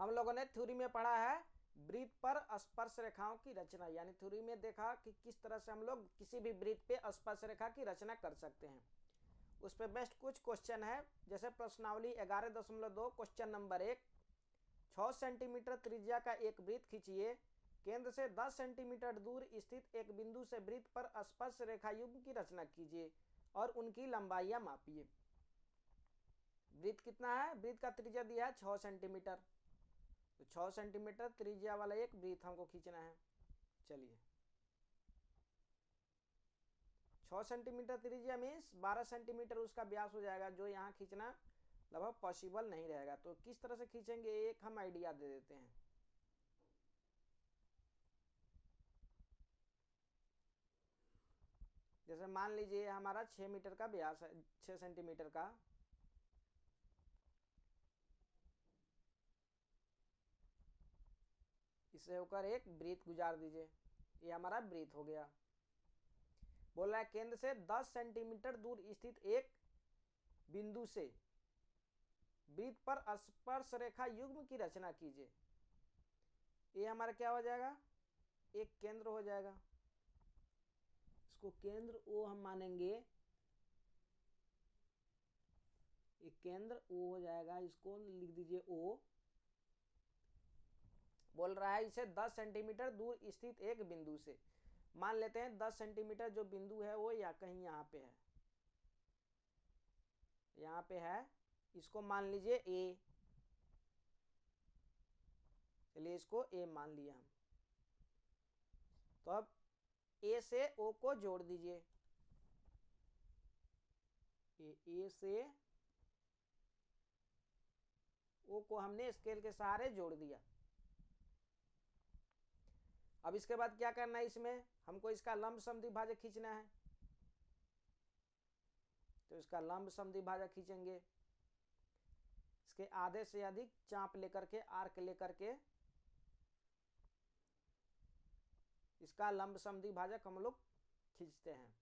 हम लोगों ने थ्योरी में पढ़ा है वृत्त पर स्पर्श रेखाओं की रचना, यानी थ्योरी में देखा कि किस तरह से हम लोग किसी भी वृत्त पे स्पर्श रेखा की रचना कर सकते हैं। उस पर बेस्ट कुछ क्वेश्चन है, जैसे प्रश्नावली 11.2 क्वेश्चन नंबर 1, 6 सेंटीमीटर त्रिज्या का एक वृत्त खींचिए, केंद्र से 10 सेंटीमीटर दूर स्थित एक बिंदु से वृत्त पर स्पर्श रेखा युग्म की रचना कीजिए और उनकी लंबाइयां मापिए। वृत्त कितना है, वृत्त का त्रिज्या दिया है 6 सेंटीमीटर, तो 6 सेंटीमीटर त्रिज्या वाला एक वृत्त हमको खींचना है। चलिए 6 सेंटीमीटर त्रिज्या मीन्स 12 सेंटीमीटर उसका व्यास हो जाएगा, जो यहाँ खींचना लगभग पॉसिबल नहीं रहेगा। तो किस तरह से खींचेंगे एक हम आइडिया दे देते हैं। जैसे मान लीजिए हमारा 6 मीटर का व्यास है, 6 सेंटीमीटर का, इससे होकर एक वृत्त गुजार दीजिए, ये हमारा वृत्त हो गया। बोल रहा है केंद्र से 10 सेंटीमीटर दूर स्थित एक बिंदु से वृत्त पर स्पर्श रेखा युग्म की रचना कीजिए। ये हमारा क्या हो जाएगा, एक केंद्र हो जाएगा, इसको केंद्र ओ हम मानेंगे, एक केंद्र ओ हो जाएगा, इसको लिख दीजिए ओ। बोल रहा है इसे 10 सेंटीमीटर दूर स्थित एक बिंदु से, मान लेते हैं 10 सेंटीमीटर जो बिंदु है वो या कहीं यहाँ पे है, यहाँ पे है, इसको मान लीजिए ए, चलिए इसको ए मान लिया हम। तो अब ए से ओ को जोड़ दीजिए, ए से ओ को हमने स्केल के सहारे जोड़ दिया। अब इसके बाद क्या करना है, इसमें हमको इसका लंब समद्विभाजक खींचना है, तो इसका लंब समद्विभाजक खींचेंगे, इसके आधे से अधिक चाप लेकर के, आर्क लेकर के इसका लंब समद्विभाजक हम लोग खींचते हैं।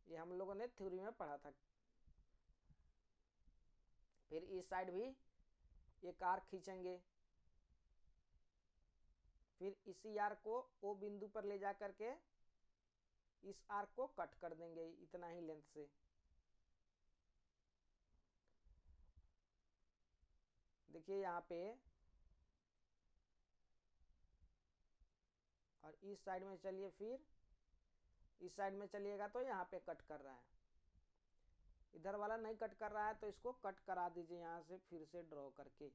ये हम लोगों ने थ्योरी में पढ़ा था। फिर इस साइड भी एक आर्क खींचेंगे, फिर इसी आर्क को ओ बिंदु पर ले जा करके इस आर्क को कट कर देंगे इतना ही लेंथ से। देखिए यहाँ पे, और इस साइड में चलिए, फिर इस साइड में चलिएगा तो यहाँ पे कट कर रहा है, इधर वाला नहीं कट कर रहा है, तो इसको कट करा दीजिए यहाँ से फिर से ड्रॉ करके।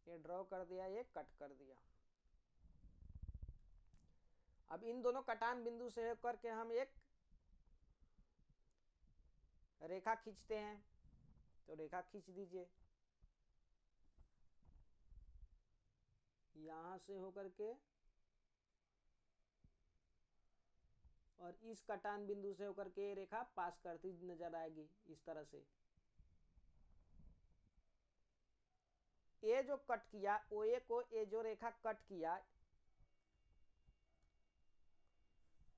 ये ड्रॉ कर दिया, ये कट कर दिया। अब इन दोनों कटान बिंदु से होकर के हम एक रेखा खींचते हैं, तो रेखा खींच दीजिए यहां से होकर के, और इस कटान बिंदु से होकर के रेखा पास करती नजर आएगी इस तरह से। ये जो कट किया ओ ए को, ये जो रेखा कट किया,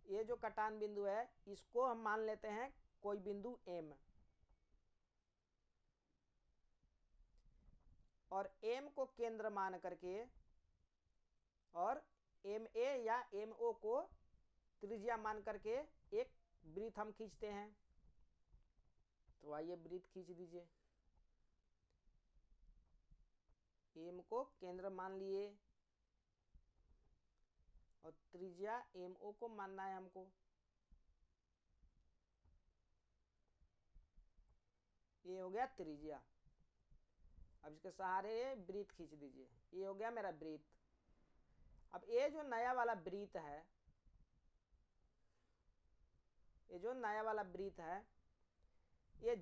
ये जो कटान बिंदु है इसको हम मान लेते हैं कोई बिंदु एम, और एम को केंद्र मान करके और एम ए या एम ओ को त्रिज्या मान करके एक वृत्त हम खींचते हैं। तो आइए वृत्त खींच दीजिए, एम को केंद्र मान लिए और त्रिज्या एम ओ को मानना है हमको। ये हो गया त्रिज्या। अब इसके सहारे वृत्त खींच दीजिए, ये हो गया मेरा वृत्त। अब ये जो नया वाला वृत्त है, ये जो नया वाला वृत्त है, ये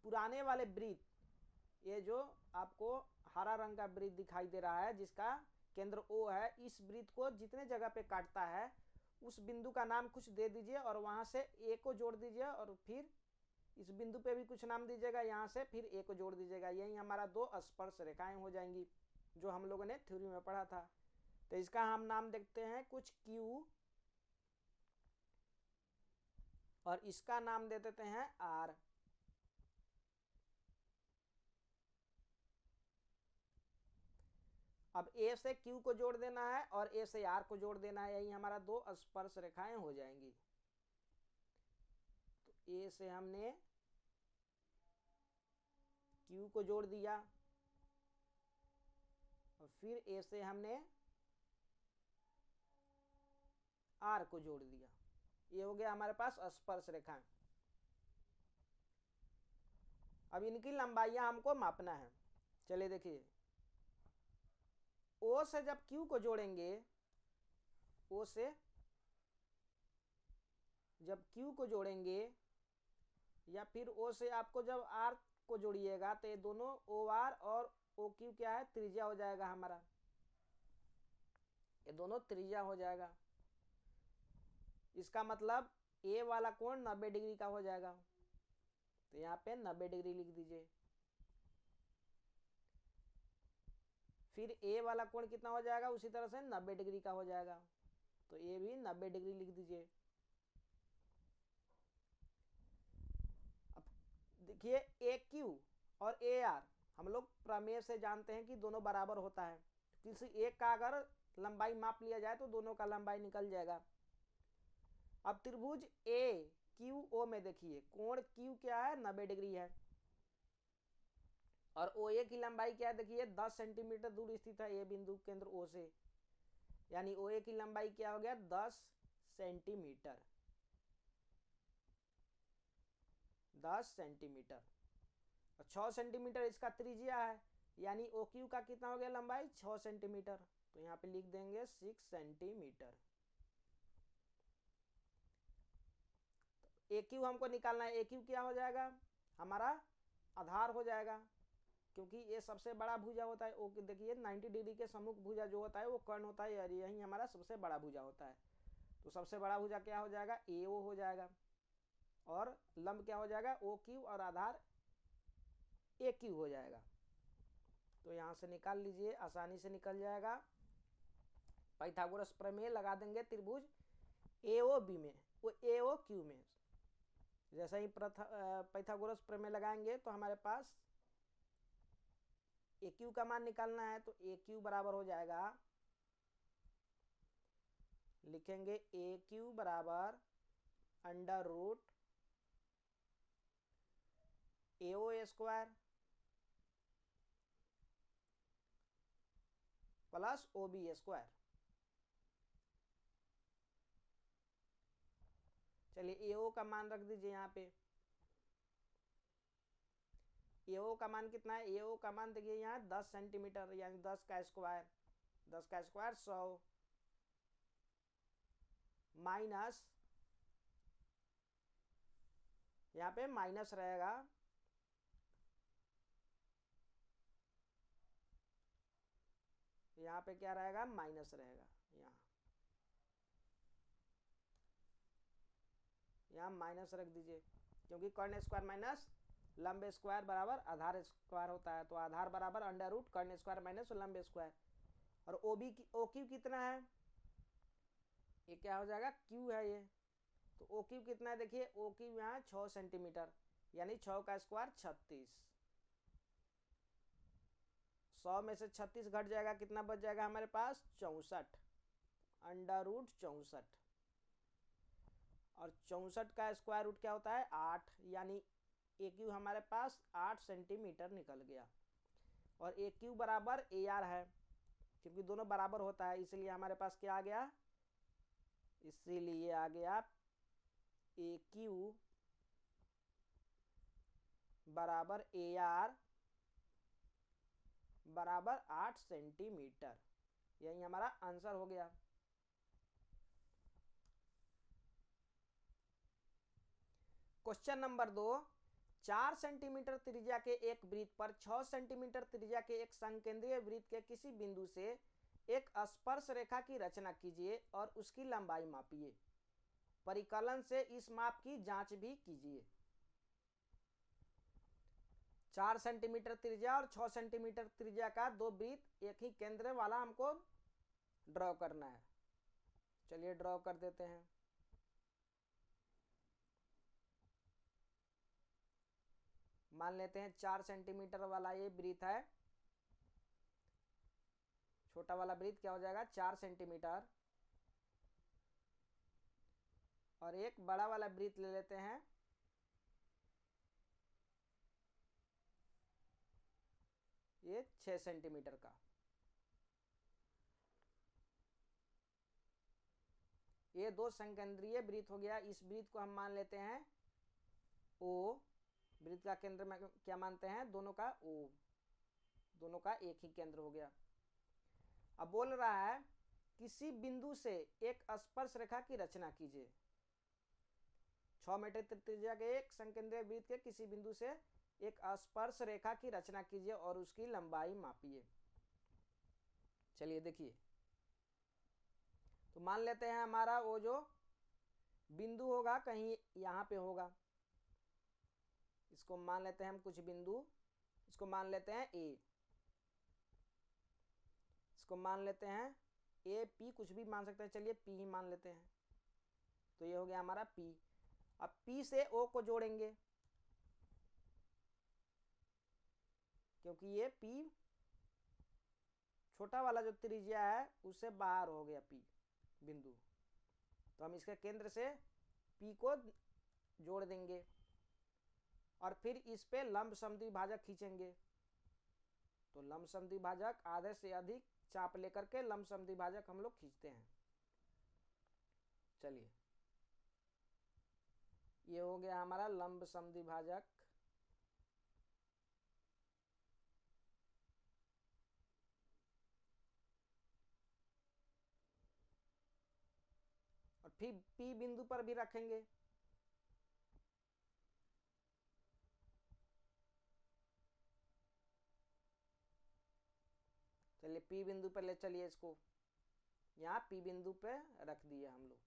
पुराने वाले वृत्त, ये जो आपको हरा रंग का वृत्त दिखाई दे रहा है जिसका केंद्र ओ है, इस वृत्त को जितने जगह पे काटता है उस बिंदु का नाम कुछ दे दीजिए और वहां से ए को जोड़ दीजिए, और फिर इस बिंदु पे भी कुछ नाम दीजिएगा, यहाँ से फिर ए को जोड़ दीजिएगा। यही हमारा दो स्पर्श रेखाएं हो जाएंगी जो हम लोगों ने थ्योरी में पढ़ा था। तो इसका हम नाम देखते हैं कुछ क्यू और इसका नाम दे देते हैं आर। अब ए से क्यू को जोड़ देना है और ए से आर को जोड़ देना है, यही हमारा दो स्पर्श रेखाएं हो जाएंगी। तो ए से हमने क्यू को जोड़ दिया और फिर ए से हमने आर को जोड़ दिया। ये हो गया हमारे पास स्पर्श रेखाएं। अब इनकी लंबाइयां हमको मापना है। चलिए देखिए, ओ से जब क्यू को जोड़ेंगे, ओ से जब क्यू को जोड़ेंगे या फिर ओ से आपको जब आर को जोड़िएगा तो ये दोनों ओ आर और ओ क्यू क्या है, त्रिज्या हो जाएगा हमारा। ये दोनों त्रिज्या हो जाएगा। इसका मतलब ए वाला कोण 90 डिग्री का हो जाएगा। तो यहाँ पे 90 डिग्री लिख दीजिए। फिर ए वाला कोण कितना हो जाएगा, उसी तरह से 90 डिग्री का हो जाएगा। तो ये भी 90 डिग्री लिख दीजिए। अब देखिए, ए क्यू और ए आर हम लोग प्रमेय से जानते हैं कि दोनों बराबर होता है। किसी एक का अगर लंबाई माप लिया जाए तो दोनों का लंबाई निकल जाएगा। अब त्रिभुज ए क्यू ओ में देखिए, कोण क्यू क्या है, 90 डिग्री है और ओ ए की लंबाई क्या है, देखिए 10 सेंटीमीटर दूर स्थित है ए बिंदु केंद्र ओ से, यानी ओ ए की लंबाई क्या हो गया, 10 सेंटीमीटर। 10 सेंटीमीटर और 6 सेंटीमीटर इसका त्रिज्या है, यानी ओ क्यू का कितना हो गया लंबाई, 6 सेंटीमीटर। तो यहाँ पे लिख देंगे 6 सेंटीमीटर। ए क्यू हमको निकालना है। ए क्यू क्या हो जाएगा, हमारा आधार हो जाएगा, क्योंकि ये सबसे बड़ा भुजा होता है। ओ देखिए 90 डिग्री के सम्मुख भुजा जो होता है वो कर्ण होता है, यानी यही हमारा सबसे बड़ा भुजा होता है। तो सबसे बड़ा भुजा क्या हो जाएगा, ए ओ हो जाएगा और लंब क्या हो जाएगा, ओ क्यू और आधार ए क्यू हो जाएगा। तो यहाँ से निकाल लीजिए, आसानी से निकल जाएगा। पाइथागोरस प्रमेय लगा देंगे त्रिभुज ए ओ बी में, वो ए ओ क्यू में। जैसे ही पाइथागोरस प्रमेय लगाएंगे तो हमारे पास ए क्यू का मान निकालना है। तो ए क्यू बराबर हो जाएगा, लिखेंगे ए क्यू बराबर under root A O square plus O B square. चलिए ए ओ का मान रख दीजिए यहाँ पे। ए ओ का मान कितना है, ए ओ का मान देखिए यहाँ 10 सेंटीमीटर, यानी 10 का स्क्वायर, 10 का स्क्वायर 100 माइनस, यहाँ पे माइनस रहेगा, यहाँ पे क्या रहेगा, माइनस रहेगा। यहाँ माइनस रख दीजिए, क्योंकि कर्ण स्क्वायर माइनस लंब स्क्वायर बराबर आधार स्क्वायर होता है। तो आधार बराबर अंडर रूट कर्ण स्क्वायर माइनस लंब स्क्वायर। और ओ बी की ओ क्यू कितना है, ये क्या हो जाएगा, क्यू है ये। तो ओ क्यू कितना है, देखिए ओ क्यू यहाँ 6 सेंटीमीटर, यानी 6 का स्क्वायर 36। 100 में से 36 घट जाएगा, कितना बच जाएगा हमारे पास, 64, अंडर रूट 64। और 64 का स्क्वायर रूट क्या होता है, 8, यानी ए क्यू हमारे पास 8 सेंटीमीटर निकल गया। और ए क्यू बराबर ए आर है, क्योंकि दोनों बराबर होता है, इसलिए हमारे पास क्या आ गया, इसीलिए आ गया ए क्यू बराबर ए आर बराबर 8 सेंटीमीटर। यही हमारा आंसर हो गया। क्वेश्चन नंबर 2, 4 सेंटीमीटर त्रिज्या के एक वृत्त पर 6 सेंटीमीटर त्रिज्या के एक संकेंद्रीय वृत्त के किसी बिंदु से एक स्पर्श रेखा की रचना कीजिए और उसकी लंबाई मापिए। परिकलन से इस माप की जांच भी कीजिए। 4 सेंटीमीटर त्रिज्या और 6 सेंटीमीटर त्रिज्या का दो वृत्त एक ही केंद्र वाला हमको ड्रॉ करना है। चलिए ड्रॉ कर देते हैं। मान लेते हैं 4 सेंटीमीटर वाला ये वृत्त है, छोटा वाला वृत्त क्या हो जाएगा 4 सेंटीमीटर, और एक बड़ा वाला वृत्त ले लेते हैं, ये 6 सेंटीमीटर का। ये दो संकेंद्रीय वृत्त हो गया। इस वृत्त को हम मान लेते हैं O, वृत्त का केंद्र में क्या मानते हैं, दोनों का O, दोनों का एक ही केंद्र हो गया। अब बोल रहा है किसी बिंदु से एक स्पर्श रेखा की रचना कीजिए। 6 मीटर त्रिज्या के एक संकेंद्रीय वृत्त के किसी बिंदु से एक स्पर्श रेखा की रचना कीजिए और उसकी लंबाई मापिए। चलिए देखिए, तो मान लेते हैं हमारा वो जो बिंदु होगा कहीं यहाँ पे होगा, इसको मान लेते हैं हम कुछ बिंदु, इसको मान लेते हैं ए, इसको मान लेते हैं ए पी, कुछ भी मान सकते हैं, चलिए पी ही मान लेते हैं। तो ये हो गया हमारा पी। अब पी से ओ को जोड़ेंगे, क्योंकि ये पी छोटा वाला जो त्रिज्या है उससे बाहर हो गया पी बिंदु, तो हम इसके केंद्र से पी को जोड़ देंगे और फिर इस पे लंब समद्विभाजक खींचेंगे। तो लंब समद्विभाजक आधे से अधिक चाप लेकर के लंब समद्विभाजक हम लोग खींचते हैं। चलिए, ये हो गया हमारा लंब समद्विभाजक। और फिर पी बिंदु पर भी रखेंगे। चलिए पी बिंदु पर ले चलिए, इसको यहाँ पी बिंदु पे रख दिए हम लोग।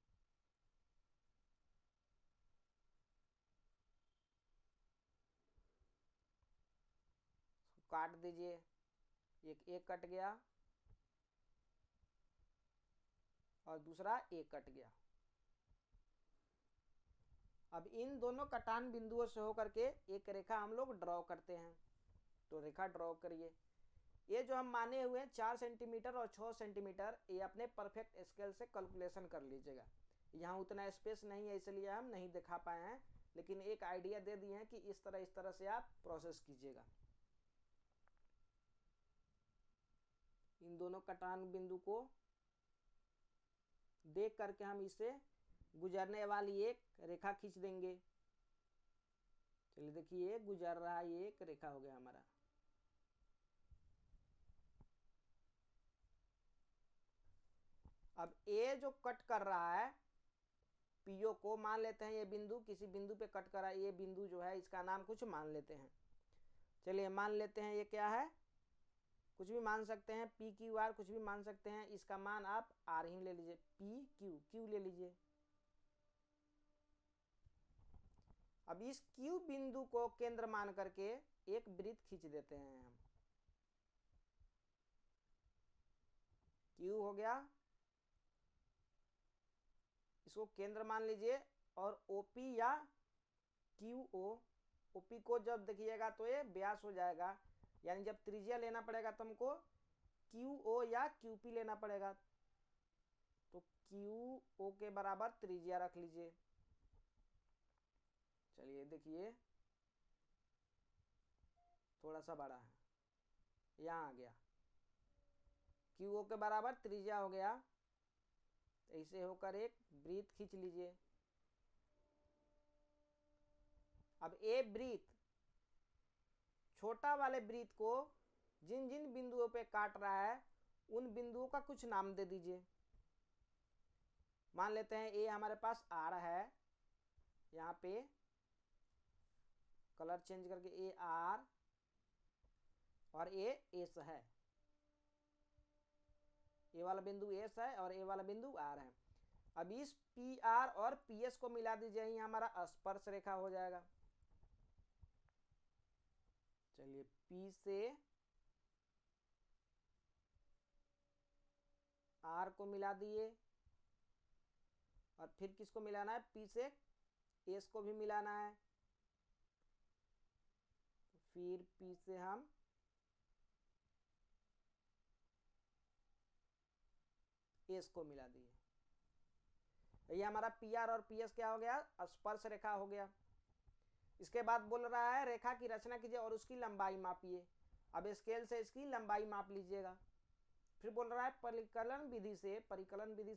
काट दीजिए, एक कट गया और दूसरा एक कट गया। अब इन दोनों कटान बिंदुओं से होकर के एक रेखा हम लोग ड्रॉ करते हैं। तो रेखा ड्रॉ करिए। ये जो हम माने हुए हैं 4 सेंटीमीटर और 6 सेंटीमीटर, ये अपने परफेक्ट स्केल से कैलकुलेशन कर लीजिएगा। यहाँ उतना स्पेस नहीं है इसलिए हम नहीं दिखा पाए हैं, लेकिन एक आइडिया दे दिए हैं कि इस तरह से आप प्रोसेस कीजिएगा। इन दोनों कटान बिंदु को देख करके हम इसे गुजरने वाली एक रेखा खींच देंगे। चलिए देखिए, गुजर रहा है, ये एक रेखा हो गया हमारा। अब ए जो कट कर रहा है पीओ को, मान लेते हैं ये बिंदु किसी बिंदु पे कट कर रहा है, ये बिंदु जो है इसका नाम कुछ मान लेते हैं। चलिए मान लेते हैं ये क्या है, कुछ भी मान सकते हैं, पी क्यू आर कुछ भी मान सकते हैं। इसका मान आप आर ही ले लीजिए, पी क्यू क्यू ले लीजिए। अब इस क्यू बिंदु को केंद्र मान करके एक वृत्त खींच देते हैं हम। क्यू हो गया, इसको केंद्र मान लीजिए, और ओपी या क्यू ओ, ओपी को जब देखिएगा तो ये व्यास हो जाएगा, यानी जब त्रिज्या लेना पड़ेगा तो हमको क्यू ओ या क्यू पी लेना पड़ेगा। तो क्यू ओ के बराबर त्रिज्या रख लीजिए। चलिए देखिए, थोड़ा सा बड़ा है, यहाँ आ गया, क्यू ओ के बराबर त्रिज्या हो गया। ऐसे होकर एक वृत्त खींच लीजिए। अब ए वृत्त छोटा वाले वृत्त को जिन जिन बिंदुओं पे काट रहा है उन बिंदुओं का कुछ नाम दे दीजिए। मान लेते हैं ए हमारे पास आर है, यहाँ पे कलर चेंज करके ए आर, और ए एस है, ए वाला बिंदु एस है और ए वाला बिंदु आर है। अब इस पी आर और पी एस को मिला दीजिए, यही हमारा स्पर्श रेखा हो जाएगा। चलिए पी से आर को मिला दिए, और फिर किसको मिलाना है, पी से एस को भी मिलाना है। फिर P से हम S को मिला दिए। ये हमारा PR और PS क्या हो गया, स्पर्श रेखा हो गया। इसके बाद बोल रहा है रेखा की रचना कीजिए और उसकी लंबाई मापिए। अब स्केल से इसकी लंबाई माप लीजिएगा। फिर बोल रहा है परिकलन विधि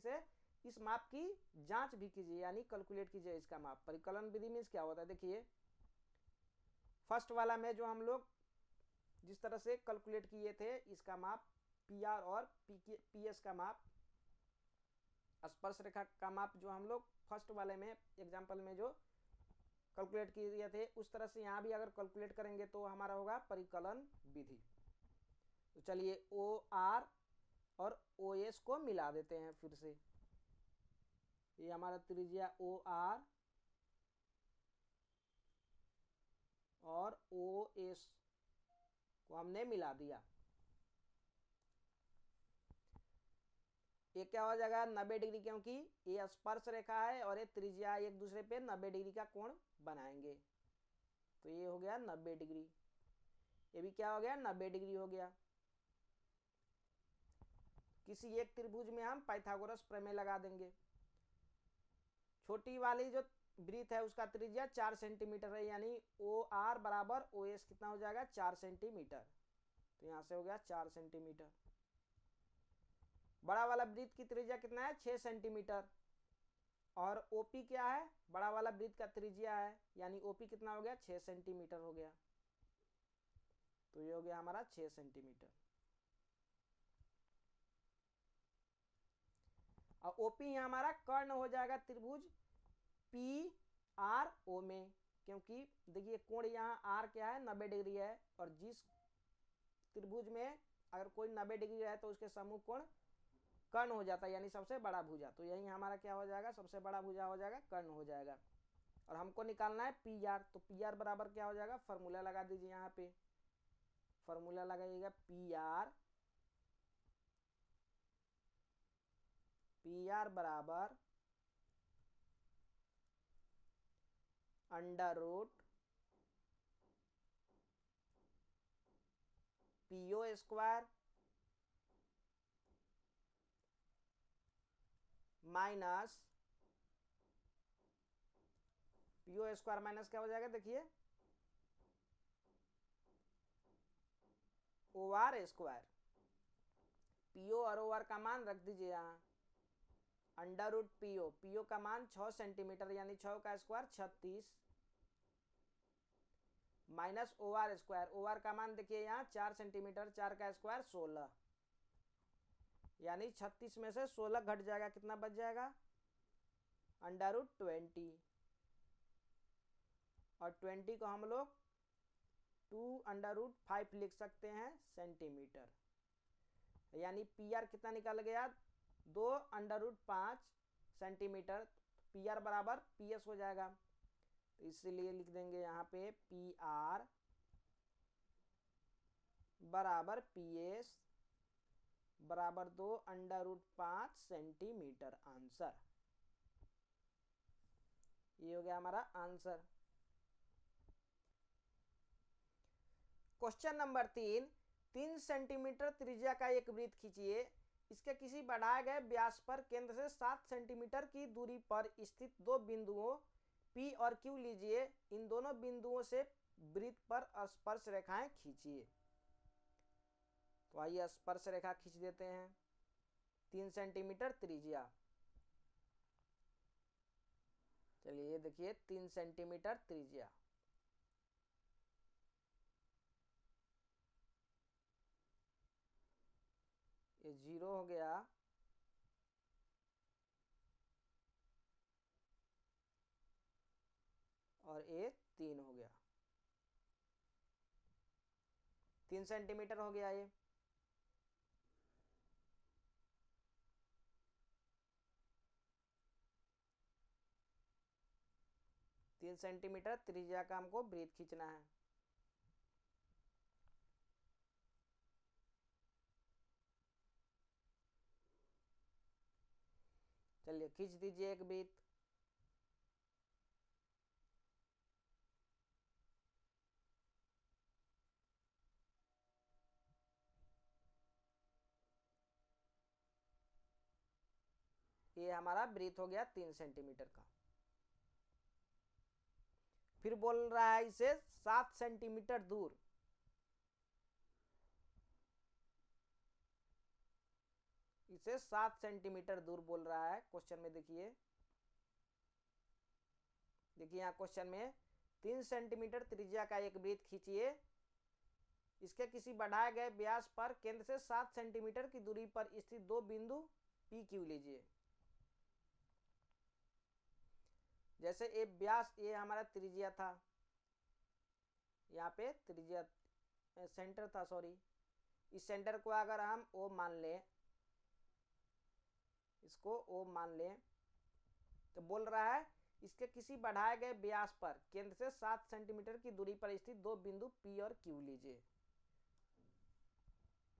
से इस माप की जांच भी कीजिए, यानी कैलकुलेट कीजिए इसका माप। परिकलन विधि में क्या होता है, देखिए फर्स्ट वाला में जो हम लोग जिस तरह से कैलकुलेट किए थे इसका माप PR और PS का माप, स्पर्श रेखा का माप जो हम लोग फर्स्ट वाले में एग्जाम्पल में जो कैलकुलेट किए थे उस तरह से यहाँ भी अगर कैलकुलेट करेंगे तो हमारा होगा परिकलन विधि। तो चलिए OR और OS को मिला देते हैं फिर से। ये हमारा त्रिज्या OR और OS को हमने मिला दिया। ये क्या हो जाएगा 90 डिग्री, क्योंकि ये स्पर्श रेखा है और ये त्रिज्या एक दूसरे पे 90 डिग्री का कोण बनाएंगे। तो ये हो गया 90 डिग्री, ये भी क्या हो गया 90 डिग्री हो गया। किसी एक त्रिभुज में हम पाइथागोरस प्रमेय लगा देंगे। छोटी वाली जो वृत्त है उसका त्रिज्या 4 सेंटीमीटर है, यानी OR बराबर OS कितना हो जाएगा 4 सेंटीमीटर। तो यहाँ से हो गया 4 सेंटीमीटर। बड़ा वाला वृत्त की त्रिज्या कितना है 6 सेंटीमीटर और OP क्या है, बड़ा वाला वृत्त का त्रिज्या है, यानी OP कितना हो गया 6 सेंटीमीटर हो गया। तो ये हो गया हमारा 6 सेंटीमीटर। और OP यहाँ हमारा कर्ण हो जाएगा त्रिभुज PRO में, क्योंकि देखिए कोण यहाँ R क्या है 90 डिग्री है और जिस त्रिभुज में अगर कोई 90 डिग्री है तो उसके समूह कोण कर्ण हो जाता है, यानी सबसे बड़ा भुजा। तो यही हमारा क्या हो जाएगा, सबसे बड़ा भुजा हो जाएगा, कर्ण हो जाएगा। और हमको निकालना है PR, तो PR बराबर क्या हो जाएगा, फॉर्मूला लगा दीजिए। यहाँ पे फॉर्मूला लगाइएगा PR बराबर √ PO square minus PO square minus क्या हो जाएगा, देखिए OR स्क्वायर। PO और OR का मान रख दीजिए यहाँ, √ PO का मान 6 सेंटीमीटर यानी 6 का square 36 minus OR square. OR का मान देखिए यहाँ 4 सेंटीमीटर, 4 का स्क्वायर 16, यानी 36 में से 16 घट जाएगा, कितना बच जाएगा √20 और 20 को हम लोग 2√5 लिख सकते हैं सेंटीमीटर। यानी PR कितना निकल गया 2√5 सेंटीमीटर। PR बराबर PS हो जाएगा, तो इसलिए लिख देंगे यहाँ पे PR बराबर PS बराबर 2√5 सेंटीमीटर। आंसर ये हो गया हमारा आंसर। क्वेश्चन नंबर 3 सेंटीमीटर त्रिज्या का एक वृत्त खींचिए। इसके किसी बढ़ाए गए व्यास पर केंद्र से 7 सेंटीमीटर की दूरी पर स्थित दो बिंदुओं P और Q लीजिए। इन दोनों बिंदुओं से वृत्त पर स्पर्श रेखाएं खींचिए। तो आइए स्पर्श रेखा खींच देते हैं। 3 सेंटीमीटर त्रिज्या, चलिए देखिए 3 सेंटीमीटर त्रिज्या, ये 0 हो गया और ये 3 हो गया। 3 सेंटीमीटर हो गया ये। तीन सेंटीमीटर त्रिज्या का हमको वृत्त खींचना है। चलिए खींच दीजिए एक वृत्त। ये हमारा वृत्त हो गया 3 सेंटीमीटर का। फिर बोल रहा है इसे 7 सेंटीमीटर दूर, इसे 7 सेंटीमीटर दूर बोल रहा है क्वेश्चन में। देखिए यहाँ क्वेश्चन में 3 सेंटीमीटर त्रिज्या का एक वृत्त खींचिए, इसके किसी बढ़ाए गए व्यास पर केंद्र से 7 सेंटीमीटर की दूरी पर स्थित दो बिंदु पी क्यू लीजिए। जैसे ये व्यास, ये हमारा त्रिज्या था, यहाँ पे त्रिज्या सेंटर था, सॉरी, इस सेंटर को अगर हम ओ मान लें, इसको ओ मान लें, तो बोल रहा है इसके किसी बढ़ाए गए व्यास पर केंद्र से 7 सेंटीमीटर की दूरी पर स्थित दो बिंदु पी और क्यू लीजिए।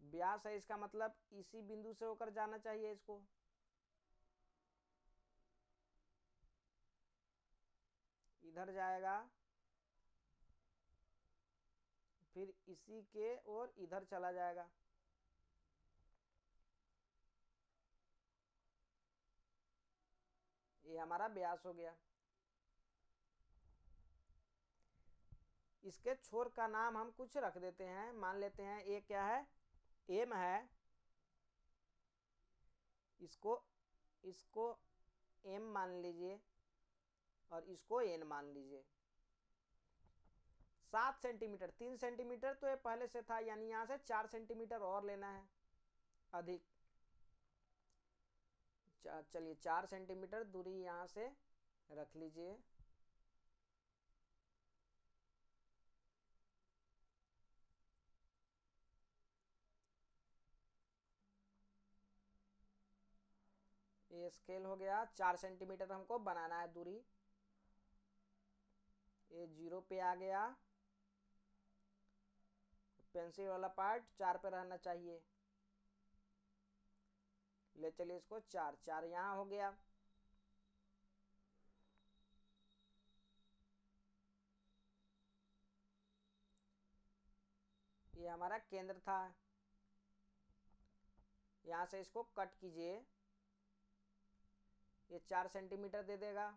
व्यास है, इसका मतलब इसी बिंदु से होकर जाना चाहिए, इसको इधर जाएगा, फिर इसी के और इधर चला जाएगा। ये हमारा व्यास हो गया। इसके छोर का नाम हम कुछ रख देते हैं, मान लेते हैं ये क्या है, एम है, इसको एम मान लीजिए और इसको एन मान लीजिए। 7 सेंटीमीटर, 3 सेंटीमीटर तो ये पहले से था, यानी यहाँ से 4 सेंटीमीटर और लेना है अधिक। चलिए 4 सेंटीमीटर दूरी यहाँ से रख लीजिए। ये स्केल हो गया, 4 सेंटीमीटर हमको बनाना है दूरी। ये 0 पे आ गया, पेंसिल वाला पार्ट 4 पे रहना चाहिए। ले चलिए इसको 4 यहाँ हो गया। ये हमारा केंद्र था, यहाँ से इसको कट कीजिए, ये 4 सेंटीमीटर दे देगा।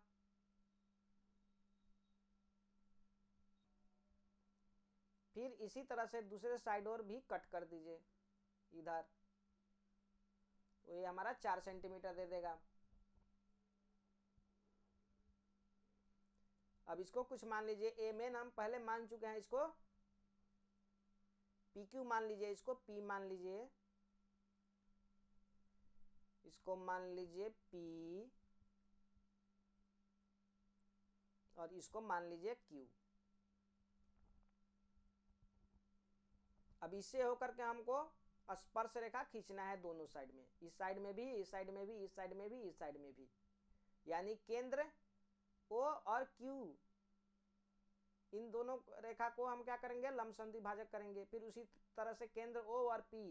फिर इसी तरह से दूसरे साइड और भी कट कर दीजिए इधर, तो ये हमारा 4 सेंटीमीटर दे देगा। अब इसको कुछ मान लीजिए, एम एन हम पहले मान चुके हैं, इसको पी क्यू मान लीजिए, इसको पी मान लीजिए, इसको मान लीजिए पी और इसको मान लीजिए क्यू। अब इससे होकर के हमको स्पर्श रेखा खींचना है दोनों साइड में, इस साइड में भी, इस साइड में भी, इस साइड में भी, इस साइड में भी, यानी केंद्र ओ और क्यू, इन दोनों रेखा को हम क्या करेंगे, लंबसम द्विभाजक करेंगे। फिर उसी तरह से केंद्र ओ और पी,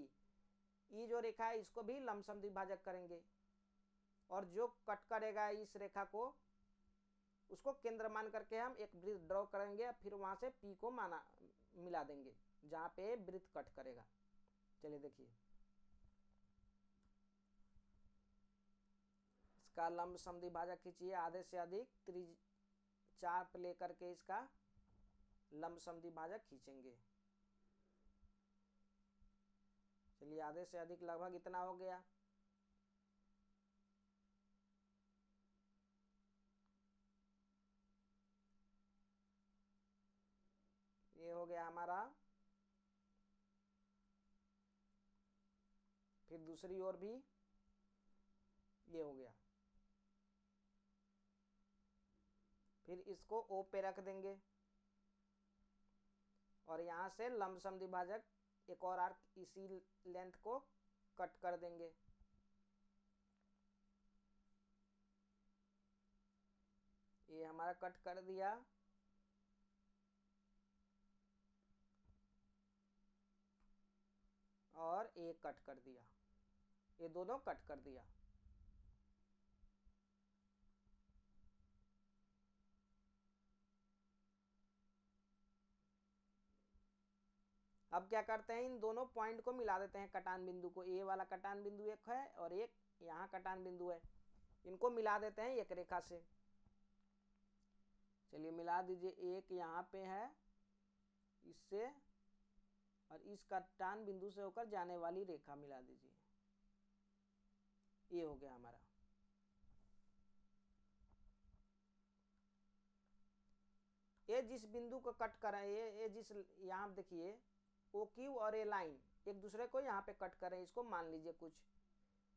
ये जो रेखा है इसको भी लंबसम द्विभाजक करेंगे, और जो कट करेगा इस रेखा को उसको केंद्र मान करके हम एक वृत्त ड्रॉ करेंगे, फिर वहां से पी को मिला देंगे जहां पे वृत्त कट करेगा। चलिए देखिए, इसका लंब समद्विभाजक खींचिए, आधे से अधिक चाप लेकर के इसका लंब समद्विभाजक खींचेंगे। चलिए आधे से अधिक लगभग इतना हो गया। ये हो गया हमारा। फिर दूसरी ओर भी ये हो गया। फिर इसको ओ पे रख देंगे और यहाँ से लंब समद्विभाजक एक और आर्क इसी लेंथ को कट कर देंगे। ये हमारा कट कर दिया। और एक कट कर दिया, ये दोनों कट कर दिया। अब क्या करते हैं, इन दोनों पॉइंट को मिला देते हैं, कटान बिंदु को। ए वाला कटान बिंदु एक है और एक यहाँ कटान बिंदु है, इनको मिला देते हैं एक रेखा से। चलिए मिला दीजिए, एक यहाँ पे है इससे, और इस कटान बिंदु से होकर जाने वाली रेखा मिला दीजिए, ये हो गया हमारा। ये जिस बिंदु को कट कर रहे हैं, ये जिस, यहाँ देखिए ओ क्यू और ए लाइन एक दूसरे को यहाँ पे कट कर रहे हैं, इसको मान लीजिए कुछ,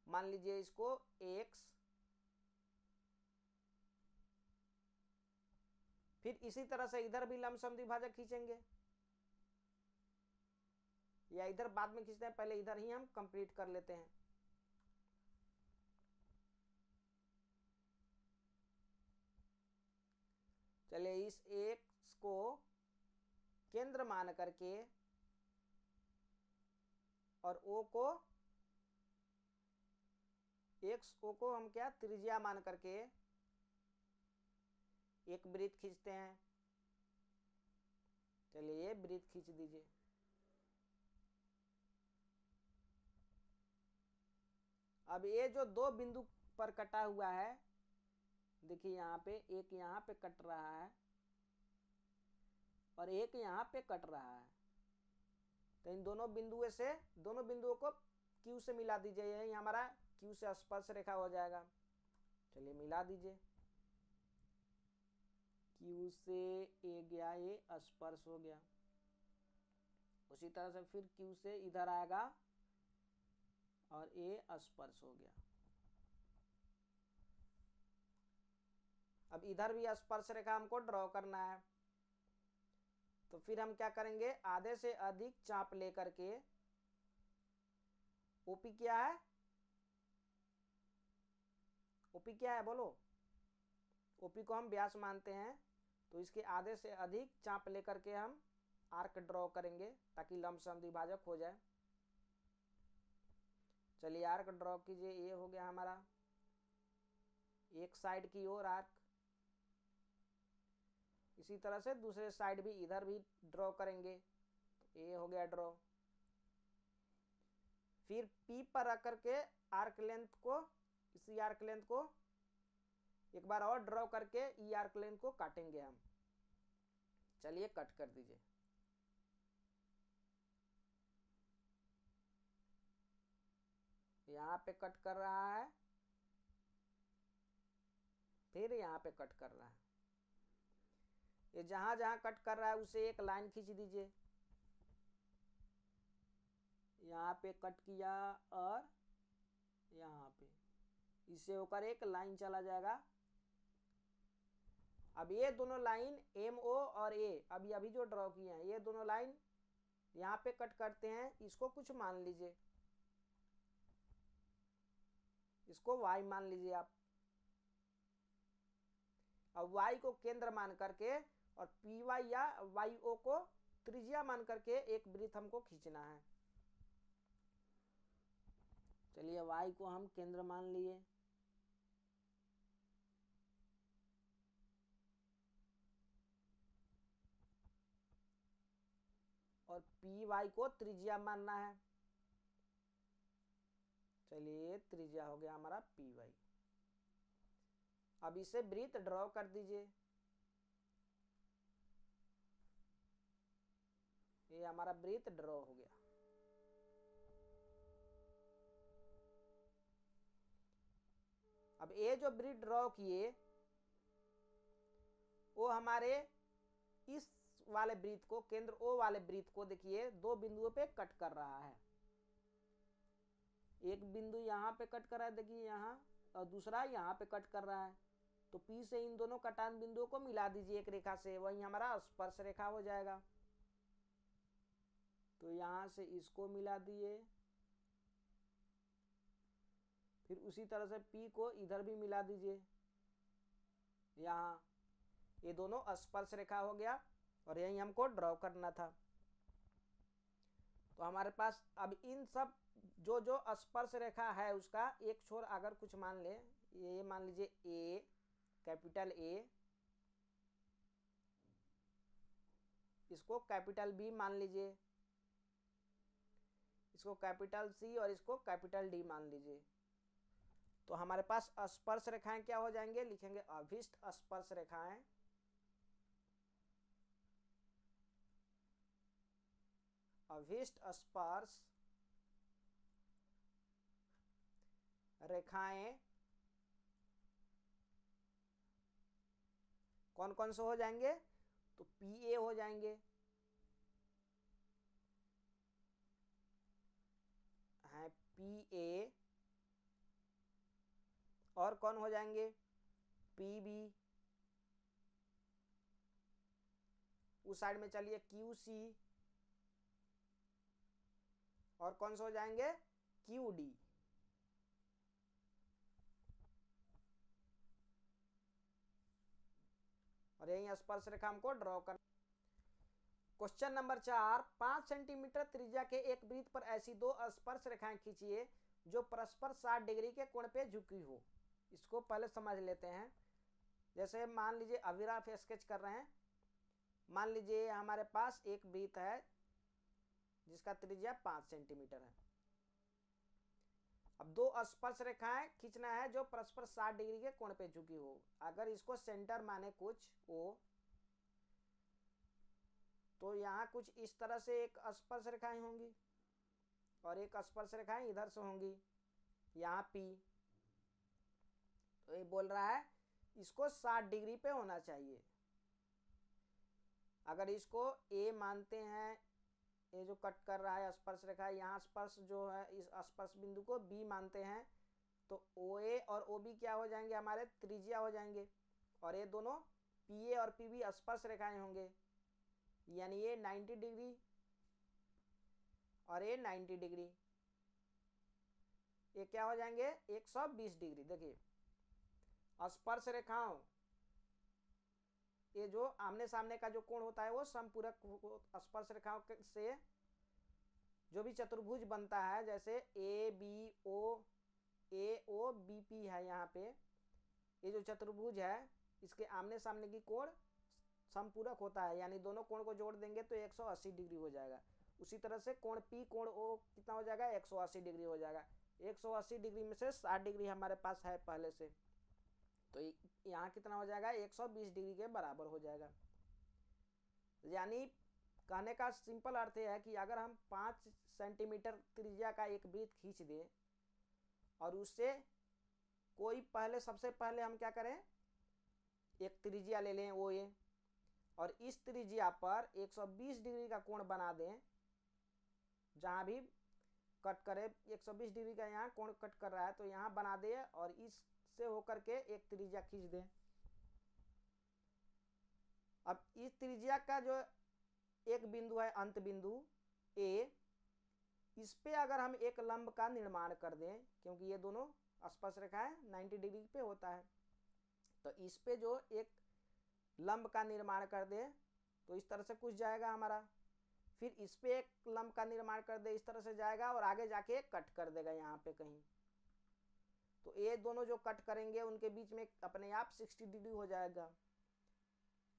मान लीजिए इसको x, फिर इसी तरह से इधर भी लंबसम द्विभाजक खींचेंगे, या इधर बाद में खींचते हैं, पहले इधर ही हम कंप्लीट कर लेते हैं। चलिए इस x को केंद्र मान करके और O को, O को हम क्या त्रिज्या मान करके एक वृत्त खींचते हैं। चलिए ये वृत्त खींच दीजिए। अब ये जो दो बिंदु पर कटा हुआ है, देखिए यहाँ पे एक यहाँ पे कट रहा है और एक यहाँ पे कट रहा है, तो इन दोनों बिंदुओं से, दोनों बिंदुओं को Q से मिला दीजिए, यही हमारा Q से स्पर्श रेखा हो जाएगा। चलिए मिला दीजिए, Q से ए गया, ये स्पर्श हो गया। उसी तरह से फिर Q से इधर आएगा और ए स्पर्श हो गया। अब इधर भी स्पर्श रेखा हमको ड्रॉ करना है, तो फिर हम क्या करेंगे, आधे से अधिक चाप लेकर के, ओपी क्या है, ओपी क्या है बोलो, ओपी को हम व्यास मानते हैं, तो इसके आधे से अधिक चाप लेकर के हम आर्क ड्रॉ करेंगे ताकि लंबसम द्विभाजक हो जाए। चलिए आर्क ड्रॉ कीजिए, ये हो गया हमारा एक साइड की ओर आर्क। इसी तरह से दूसरे साइड भी, इधर भी ड्रॉ करेंगे, तो ये हो गया ड्रॉ। फिर P पर रख करके आर्क लेंथ को, इसी आर्क लेंथ को एक बार और ड्रॉ करके ई आर्क लेंथ को काटेंगे हम। चलिए कट कर दीजिए। यहाँ पे कट कर रहा है, फिर यहाँ पे कट कर रहा है, ये जहां जहां कट कर रहा है उसे एक लाइन खींच दीजिए। यहाँ पे कट किया और यहाँ पे, इससे होकर एक लाइन चला जाएगा। अब ये दोनों लाइन MO और A, अभी जो ड्रॉ किए हैं, ये दोनों लाइन यहाँ पे कट करते हैं, इसको कुछ मान लीजिए, इसको Y मान लीजिए आप। अब Y को केंद्र मान करके और PY या YO को त्रिज्या मान करके एक वृत्त हमको खींचना है। चलिए Y को हम केंद्र मान लिए, और PY को त्रिज्या मानना है। चलिए त्रिज्या हो गया हमारा PY। अब इसे वृत्त ड्रॉ कर दीजिए, ये हमारा वृत्त ड्रॉ हो गया। अब ये जो वृत्त ड्रॉ किए, वो हमारे इस वाले वृत्त को, केंद्र O वाले वृत्त को देखिए दो बिंदुओं पे कट कर रहा है। एक बिंदु यहाँ पे कट कर रहा है, देखिए यहाँ, और दूसरा यहाँ पे कट कर रहा है, तो P से इन दोनों कटान बिंदुओं को मिला दीजिए एक रेखा से, वही हमारा स्पर्श रेखा हो जाएगा। तो यहाँ से इसको मिला दिए, फिर उसी तरह से P को इधर भी मिला दीजिए यहाँ, ये दोनों स्पर्श रेखा हो गया, और यही हमको ड्रॉ करना था। तो हमारे पास अब इन सब जो जो स्पर्श रेखा है उसका एक छोर अगर कुछ मान ले, ये मान लीजिए A, कैपिटल A, इसको कैपिटल B मान लीजिए, इसको कैपिटल C और इसको कैपिटल D मान लीजिए। तो हमारे पास स्पर्श रेखाएं क्या हो जाएंगे, लिखेंगे अभिष्ट स्पर्श रेखाएं। अभिष्ट स्पर्श रेखाएं कौन कौन से हो जाएंगे, तो पीए हो जाएंगे, हैं पीए, और कौन हो जाएंगे, पीबी, उस साइड में चलिए क्यूसी, और कौन से हो जाएंगे, क्यूडी। और यही स्पर्श रेखा हमको ड्रॉ कर। क्वेश्चन नंबर 4, 5 सेंटीमीटर त्रिज्या के एक वृत्त पर ऐसी दो स्पर्श रेखाएं खींचिए जो परस्पर 60 डिग्री के कोण पे झुकी हो। इसको पहले समझ लेते हैं। जैसे मान लीजिए अभी आप स्केच कर रहे हैं, मान लीजिए हमारे पास एक वृत्त है जिसका त्रिज्या 5 सेंटीमीटर है। अब दो स्पर्श रेखाएं खींचना है जो परस्पर 60 डिग्री के कोण पे झुकी हो। अगर इसको सेंटर माने कुछ ओ, तो यहाँ कुछ इस तरह से एक स्पर्श रेखाएं होंगी और एक स्पर्श रेखाएं इधर से होंगी, यहाँ पी। तो ये बोल रहा है इसको 60 डिग्री पे होना चाहिए। अगर इसको ए मानते हैं, ये जो कट कर रहा है स्पर्श रेखा, यहाँ स्पर्श जो है इस स्पर्श बिंदु को बी मानते हैं, तो ओ ए और ओ बी क्या हो जाएंगे, हमारे त्रिज्या हो जाएंगे। और ये दोनों पी ए और पी बी स्पर्श रेखाएं होंगे, यानी ये 90 डिग्री और ये 90 डिग्री, ये क्या हो जाएंगे 120 डिग्री। देखिए स्पर्श रेखाओं, ये जो आमने सामने का जो कोण होता है वो समपूरक स्पर्श रेखाओं से जो भी चतुर्भुज बनता है, जैसे A B O B P है, यहाँ पे ये जो चतुर्भुज है इसके आमने सामने की कोण समपूरक होता है, यानी दोनों कोण को जोड़ देंगे तो 180 डिग्री हो जाएगा। उसी तरह से कोण पी कोण ओ कितना हो जाएगा, 180 डिग्री हो जाएगा। 180 डिग्री में से 60 डिग्री हमारे पास है पहले से, तो यहाँ कितना हो जाएगा, 120 डिग्री के बराबर हो जाएगा। यानी कहने का सिंपल अर्थ है कि अगर हम 5 सेंटीमीटर त्रिज्या का एक वृत्त खींच दें और उससे कोई पहले, सबसे पहले हम क्या करें, एक त्रिज्या ले लें वो ये, और इस त्रिज्या पर 120 डिग्री का कोण बना दें, जहाँ भी कट करे 120 डिग्री का यहाँ कोण कट कर रहा है तो यहाँ बना दे, और इससे होकर के एक त्रिज्या खींच दें। अब इस त्रिज्या का जो एक बिंदु है अंत बिंदु ए, इस पे अगर हम एक लंब का निर्माण कर दें, क्योंकि ये दोनों स्पर्श रेखाएं 90 डिग्री पे होता है, तो इस पे जो एक लंब का निर्माण कर दे तो इस तरह से कुछ जाएगा हमारा, फिर इस पे एक लंब का निर्माण कर दे इस तरह से जाएगा, और आगे जाके कट कर देगा यहाँ पे कहीं। तो ये दोनों जो कट करेंगे उनके बीच में अपने आप 60 डिग्री हो जाएगा,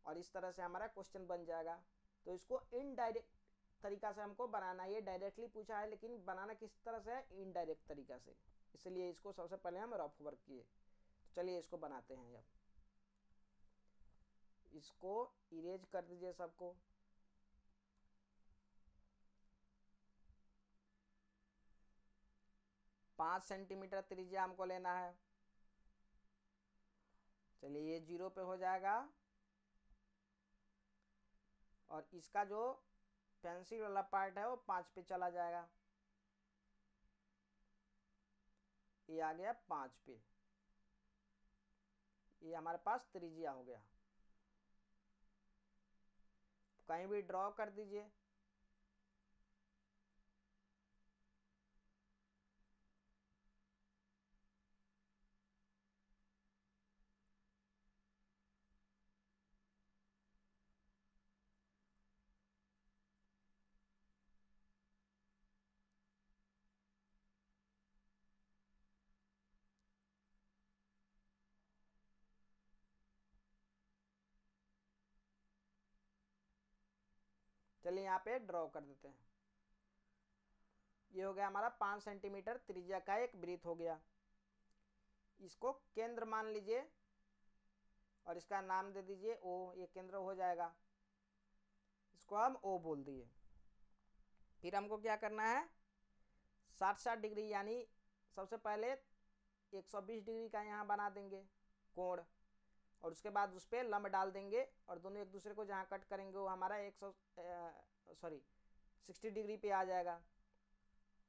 और इस तरह से हमारा क्वेश्चन बन जाएगा। तो इसको इनडायरेक्ट तरीका से हमको बनाना, ये डायरेक्टली पूछा है लेकिन बनाना किस तरह से है, इनडायरेक्ट तरीका से, इसलिए इसको सबसे पहले हम रफ वर्क किए। तो चलिए इसको बनाते हैं। अब इसको इरेज कर दीजिए सबको। पाँच सेंटीमीटर त्रिज्या हमको लेना है। चलिए ये 0 पे हो जाएगा, और इसका जो पेंसिल वाला पार्ट है वो 5 पे चला जाएगा, ये आ गया 5 पे, ये हमारे पास त्रिज्या हो गया। कहीं भी ड्रॉ कर दीजिए। चलिए यहाँ पे ड्रॉ कर देते हैं। ये हो गया हमारा 5 सेंटीमीटर त्रिज्या का एक वृत्त हो गया। इसको केंद्र मान लीजिए और इसका नाम दे दीजिए ओ, ये केंद्र हो जाएगा, इसको हम ओ बोल दिए। फिर हमको क्या करना है, 60-60 डिग्री यानी सबसे पहले 120 डिग्री का यहाँ बना देंगे कोण, और उसके बाद उस पर लंब डाल देंगे और दोनों एक दूसरे को जहाँ कट करेंगे वो हमारा 60 डिग्री पे आ जाएगा।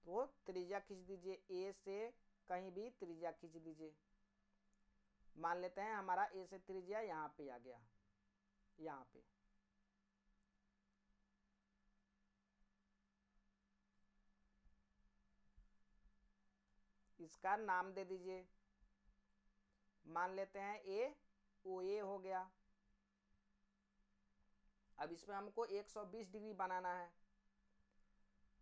तो त्रिज्या खींच दीजिए, ए से कहीं भी त्रिज्या खींच दीजिए। मान लेते हैं हमारा ए से त्रिज्या यहाँ पे आ गया, यहाँ पे। इसका नाम दे दीजिए, मान लेते हैं ए, ओ ए हो गया। अब इसमें हमको 120 डिग्री बनाना है।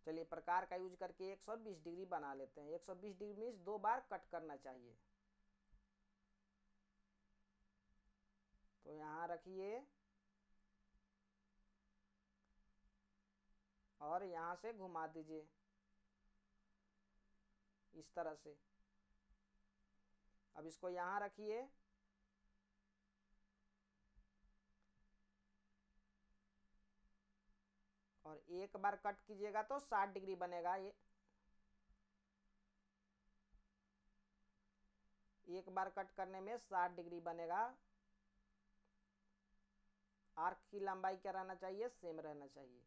चलिए प्रकार का यूज करके 120 डिग्री बना लेते हैं। 120 डिग्री मीन्स 2 बार कट करना चाहिए। तो यहाँ रखिए और यहाँ से घुमा दीजिए इस तरह से। अब इसको यहाँ रखिए और एक बार कट कीजिएगा तो 60 डिग्री बनेगा। ये एक बार कट करने में 60 डिग्री बनेगा। आर्क की लंबाई क्या रहना चाहिए, सेम रहना चाहिए।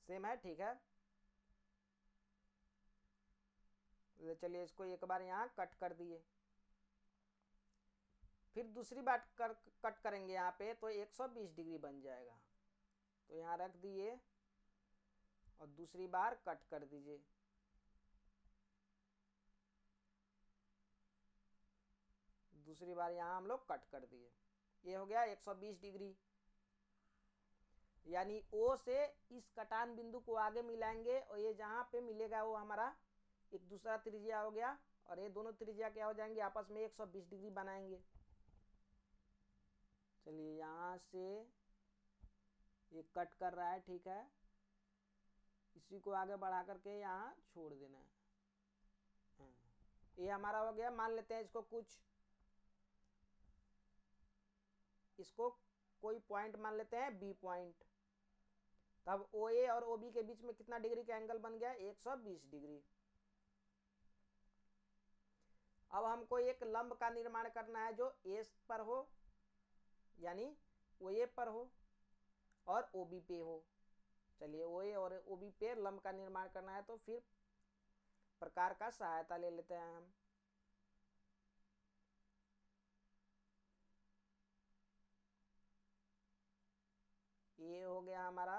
सेम है, ठीक है। चलिए इसको एक बार यहाँ कट कर दिए, फिर दूसरी बार कट करेंगे यहाँ पे तो 120 डिग्री बन जाएगा। तो यहाँ रख दिए और दूसरी बार कट कर दीजिए। दूसरी बार यहाँ हम लोग कट कर दिए, ये हो गया 120 डिग्री। यानी ओ से इस कटान बिंदु को आगे मिलाएंगे और ये जहाँ पे मिलेगा वो हमारा एक दूसरा त्रिज्या हो गया, और ये दोनों त्रिज्या क्या हो जाएंगे, आपस में 120 डिग्री बनाएंगे। चलिए यहाँ से ये कट कर रहा है, ठीक है। इसी को आगे बढ़ा करके यहाँ छोड़ देना है। ये हमारा हो गया। मान लेते हैं इसको कुछ, इसको कोई पॉइंट मान लेते हैं बी पॉइंट। तब ओ ए और ओ बी के बीच में कितना डिग्री का एंगल बन गया, 120 डिग्री। अब हमको एक लंब का निर्माण करना है जो ए पर हो, यानी ओ ए पर हो और ओ बी पे हो। चलिए ओ ए और ओ बी पे लंब का निर्माण करना है, तो फिर प्रकार का सहायता ले लेते हैं हम। ये हो गया हमारा।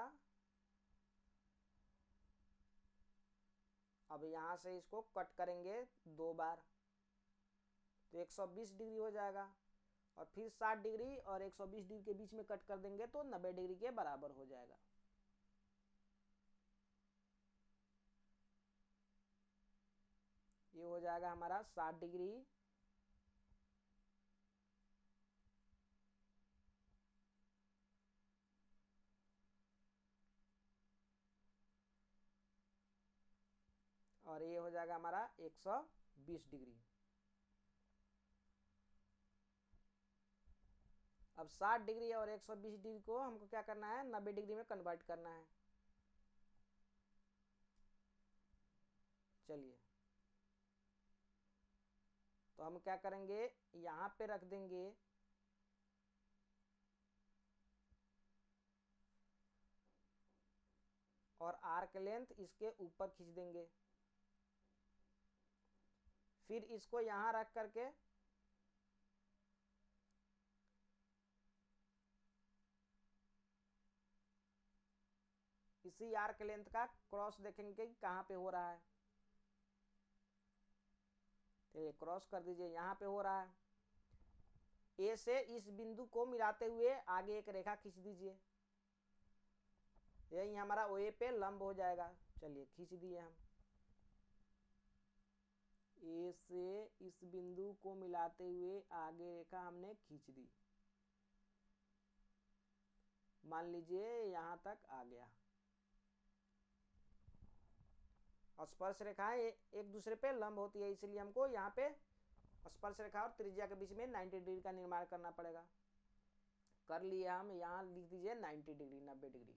अब यहाँ से इसको कट करेंगे 2 बार तो 120 डिग्री हो जाएगा, और फिर 60 डिग्री और 120 डिग्री के बीच में कट कर देंगे तो 90 डिग्री के बराबर हो जाएगा। ये हो जाएगा हमारा 60 डिग्री। और ये हो जाएगा हमारा 120 डिग्री। अब 60 डिग्री और 120 डिग्री को हमको क्या करना है, 90 डिग्री में कन्वर्ट करना है। चलिए तो हम क्या करेंगे, यहाँ पे रख देंगे और आर्क लेंथ इसके ऊपर खींच देंगे। फिर इसको यहाँ रख करके इसी आर्क लेंथ का क्रॉस देखेंगे कि कहाँ पे हो रहा है। तो क्रॉस कर दीजिए, यहाँ पे हो रहा है। ए से इस बिंदु को मिलाते हुए आगे एक रेखा खींच दीजिए, यही हमारा ओ ए पे लंब हो जाएगा। चलिए खींच दिए हम। ए से इस बिंदु को मिलाते हुए आगे रेखा हमने खींच दी। मान लीजिए यहाँ तक आ गया। स्पर्श रेखाएं एक दूसरे पे लंब होती है, इसलिए हमको यहाँ पे स्पर्श रेखा और त्रिज्या के बीच में 90 डिग्री का निर्माण करना पड़ेगा। कर लिए हम, यहाँ लिख दीजिए 90 डिग्री, 90 डिग्री।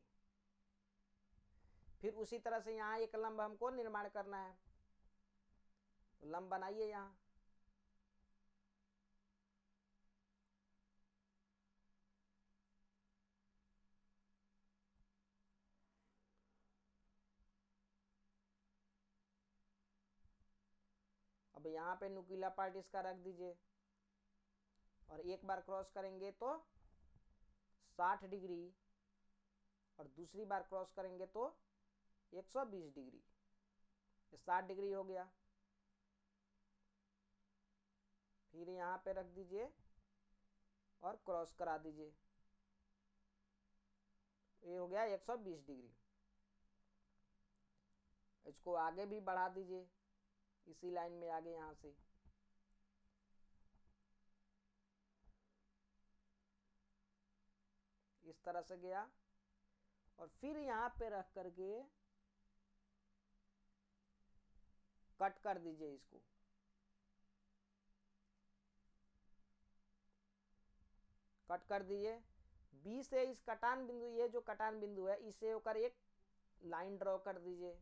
फिर उसी तरह से यहाँ एक लंब हमको निर्माण करना है, लंब बनाइए यहाँ। अब यहाँ पे नुकीला पार्ट इसका रख दीजिए, और एक बार क्रॉस करेंगे तो 60 डिग्री, और दूसरी बार क्रॉस करेंगे तो 120 डिग्री। 60 डिग्री हो गया। फिर यहाँ पे रख दीजिए और क्रॉस करा दीजिए, ये हो गया 120 डिग्री। इसको आगे भी बढ़ा दीजिए, इसी लाइन में आगे यहाँ से। इस तरह से गया, और फिर यहाँ पे रख करके कट कर दीजिए इसको। कट कर दीजिए। बी से इस कटान बिंदु, ये जो कटान बिंदु है, इसे होकर एक लाइन ड्रॉ कर दीजिए।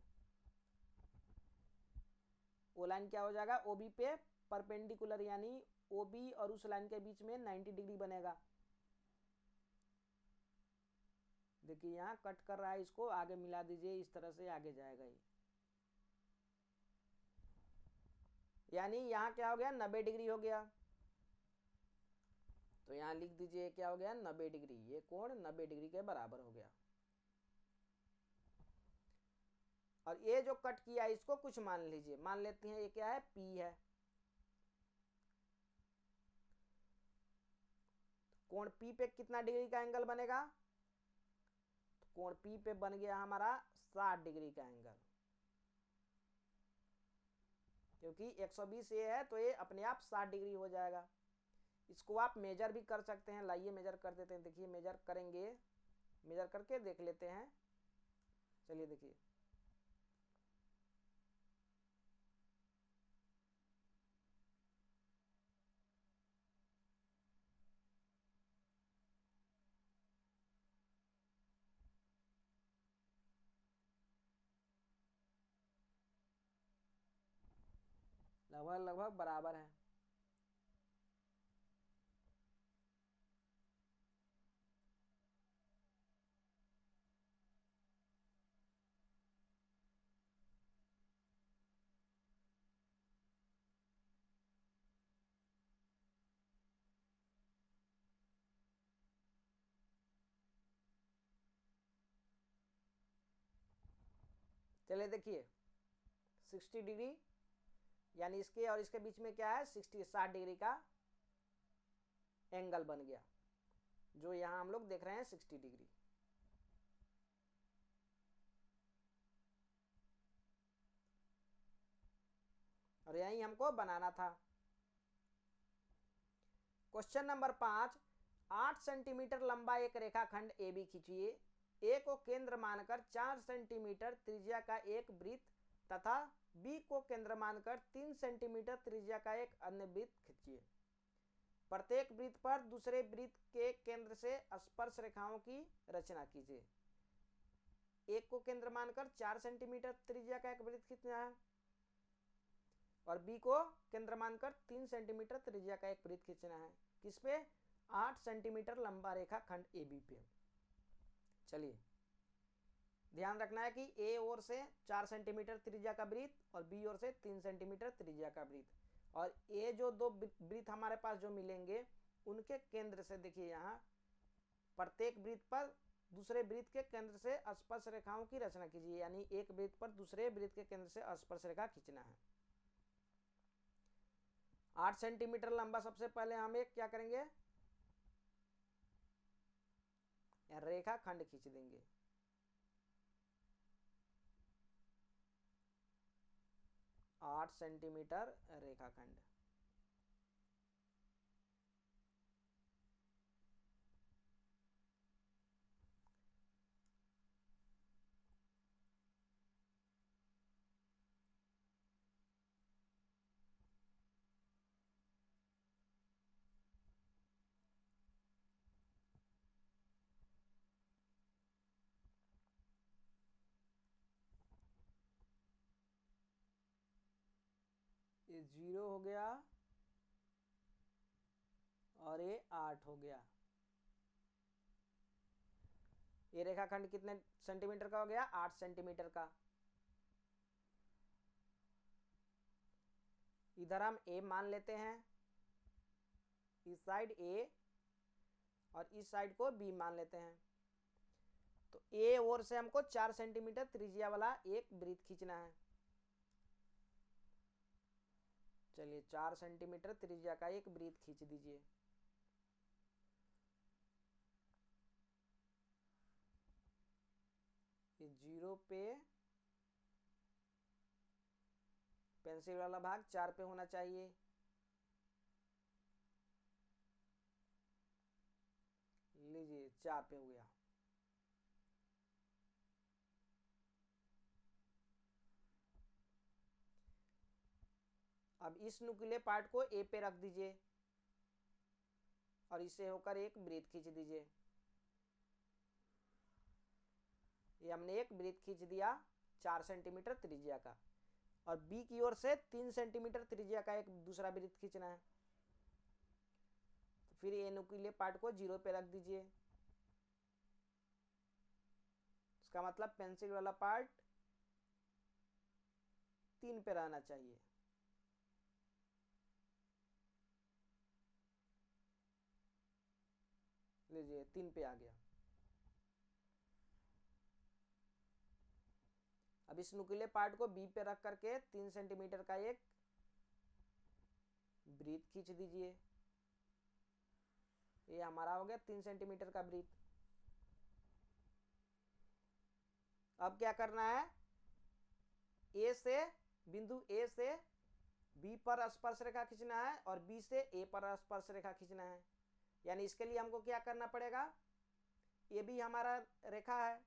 वो लाइन क्या हो जाएगा, ओबी पे परपेंडिकुलर, यानी ओबी और उस लाइन के बीच में 90 डिग्री बनेगा। देखिए यहाँ कट कर रहा है, इसको आगे मिला दीजिए, इस तरह से आगे जाएगा ये। यानी यहाँ क्या हो गया, 90 डिग्री हो गया। तो यहाँ लिख दीजिए क्या हो गया, 90 डिग्री। ये कोण 90 डिग्री के बराबर हो गया। और ये जो कट किया इसको कुछ मान लीजिए, मान लेते हैं ये क्या है, पी है। कोण पी पे कितना डिग्री का एंगल बनेगा, तो कोण पी पे बन गया हमारा 60 डिग्री का एंगल। क्योंकि 120 ये है तो ये अपने आप 60 डिग्री हो जाएगा। इसको आप मेजर भी कर सकते हैं, लाइए मेजर कर देते हैं। देखिए मेजर करेंगे, मेजर करके देख लेते हैं। चलिए देखिए, लगभग लगभग बराबर है। चलिए देखिए 60 डिग्री, यानी इसके और इसके बीच में क्या है, 60 डिग्री का एंगल बन गया, जो यहां हम लोग देख रहे हैं 60 डिग्री। और यही हमको बनाना था। क्वेश्चन नंबर 5, 8 सेंटीमीटर लंबा एक रेखाखंड ए बी खींचिए। ए को केंद्र मानकर 4 सेंटीमीटर त्रिज्या का एक वृत्त तथा बी को केंद्र मानकर 3 सेंटीमीटर त्रिज्या का एक अन्य वृत्त खींचिए। प्रत्येक वृत्त पर दूसरे वृत्त के केंद्र से स्पर्श रेखाओं की रचना कीजिए। एक को केंद्र मानकर 4 सेंटीमीटर त्रिज्या का एक वृत्त खींचना है, और बी को केंद्र मानकर 3 सेंटीमीटर त्रिज्या का एक वृत्त खींचना है। किस पे, 8 सेंटीमीटर लंबा रेखा खंड ए बी पे। चलिए ध्यान रखना है कि ए ओर से 4 सेंटीमीटर त्रिज्या का वृत्त और बी ओर से 3 सेंटीमीटर त्रिज्या का वृत्त, और ये जो दो वृत्त हमारे पास जो मिलेंगे उनके केंद्र से, देखिए यहाँ प्रत्येक वृत्त पर दूसरे वृत्त के केंद्र से स्पर्श रेखाओं की रचना कीजिए। यानी एक वृत्त पर दूसरे वृत्त के केंद्र से स्पर्श रेखा खींचना है। 8 सेंटीमीटर लंबा सबसे पहले हम एक क्या करेंगे, रेखा खंड खींच देंगे। आठ सेंटीमीटर रेखाखंड। ये 0 हो गया और ये 8 हो गया। ये रेखाखंड कितने सेंटीमीटर का हो गया? 8 सेंटीमीटर का। इधर हम ए मान लेते हैं, इस साइड ए और इस साइड को बी मान लेते हैं। तो ए ओर से हमको 4 सेंटीमीटर त्रिज्या वाला एक वृत्त खींचना है। चलिए 4 सेंटीमीटर त्रिज्या का एक वृत्त खींच दीजिए। ये 0 पे पेंसिल वाला भाग 4 पे होना चाहिए। लीजिए 4 पे हो गया। अब इस नुकीले पार्ट को ए पे रख दीजिए और इसे होकर एक वृत्त खींच दीजिए। ये हमने एक वृत्त खींच दिया 4 सेंटीमीटर त्रिज्या का, और बी की ओर से 3 सेंटीमीटर त्रिज्या का एक दूसरा वृत्त खींचना है। तो फिर ये नुकीले पार्ट को 0 पे रख दीजिए। इसका मतलब पेंसिल वाला पार्ट 3 पे रहना चाहिए। लीजिए 3 पे आ गया। अब इस नुकीले पार्ट को बी पे रख करके 3 सेंटीमीटर का एक वृत्त खींच दीजिए। ये हमारा हो गया 3 सेंटीमीटर का वृत्त। अब क्या करना है? ए से बिंदु ए से बी पर स्पर्श रेखा खींचना है और बी से ए पर स्पर्श रेखा खींचना है। यानी इसके लिए हमको क्या करना पड़ेगा? ये भी हमारा रेखा है,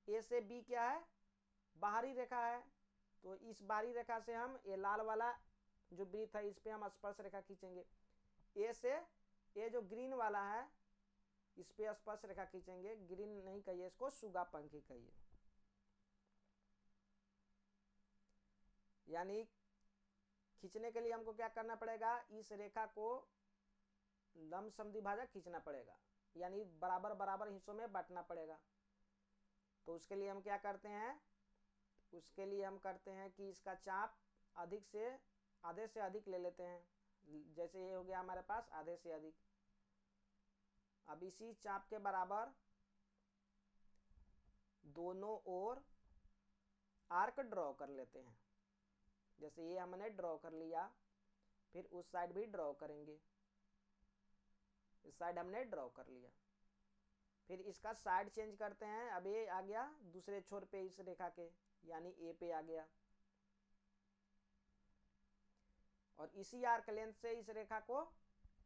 ए से बी क्या है? बाहरी रेखा है। तो इस बाहरी रेखा से हम ये लाल वाला जो वृत्त है इस पे हम स्पर्श रेखा खींचेंगे। ए से ये जो ग्रीन वाला है इस पे स्पर्श रेखा खींचेंगे। ग्रीन नहीं कहिए इसको, सुगा पंखी कहिए। यानी खींचने के लिए हमको क्या करना पड़ेगा? इस रेखा को लंब समद्विभाजक खींचना पड़ेगा, यानी बराबर बराबर हिस्सों में बांटना पड़ेगा। तो उसके लिए हम क्या करते हैं? उसके लिए हम करते हैं कि इसका चाप अधिक से आधे से अधिक ले लेते हैं। जैसे ये हो गया हमारे पास आधे से अधिक। अब इसी चाप के बराबर दोनों ओर आर्क ड्रॉ कर लेते हैं। जैसे ये हमने ड्रॉ कर लिया, फिर उस साइड भी ड्रॉ करेंगे। इस साइड हमने ड्रॉ कर लिया, फिर इसका साइड चेंज करते हैं। अब ये आ गया दूसरे छोर पे इस रेखा के, यानी ए पे आ गया, और इसी आर्क लेंथ से इस रेखा को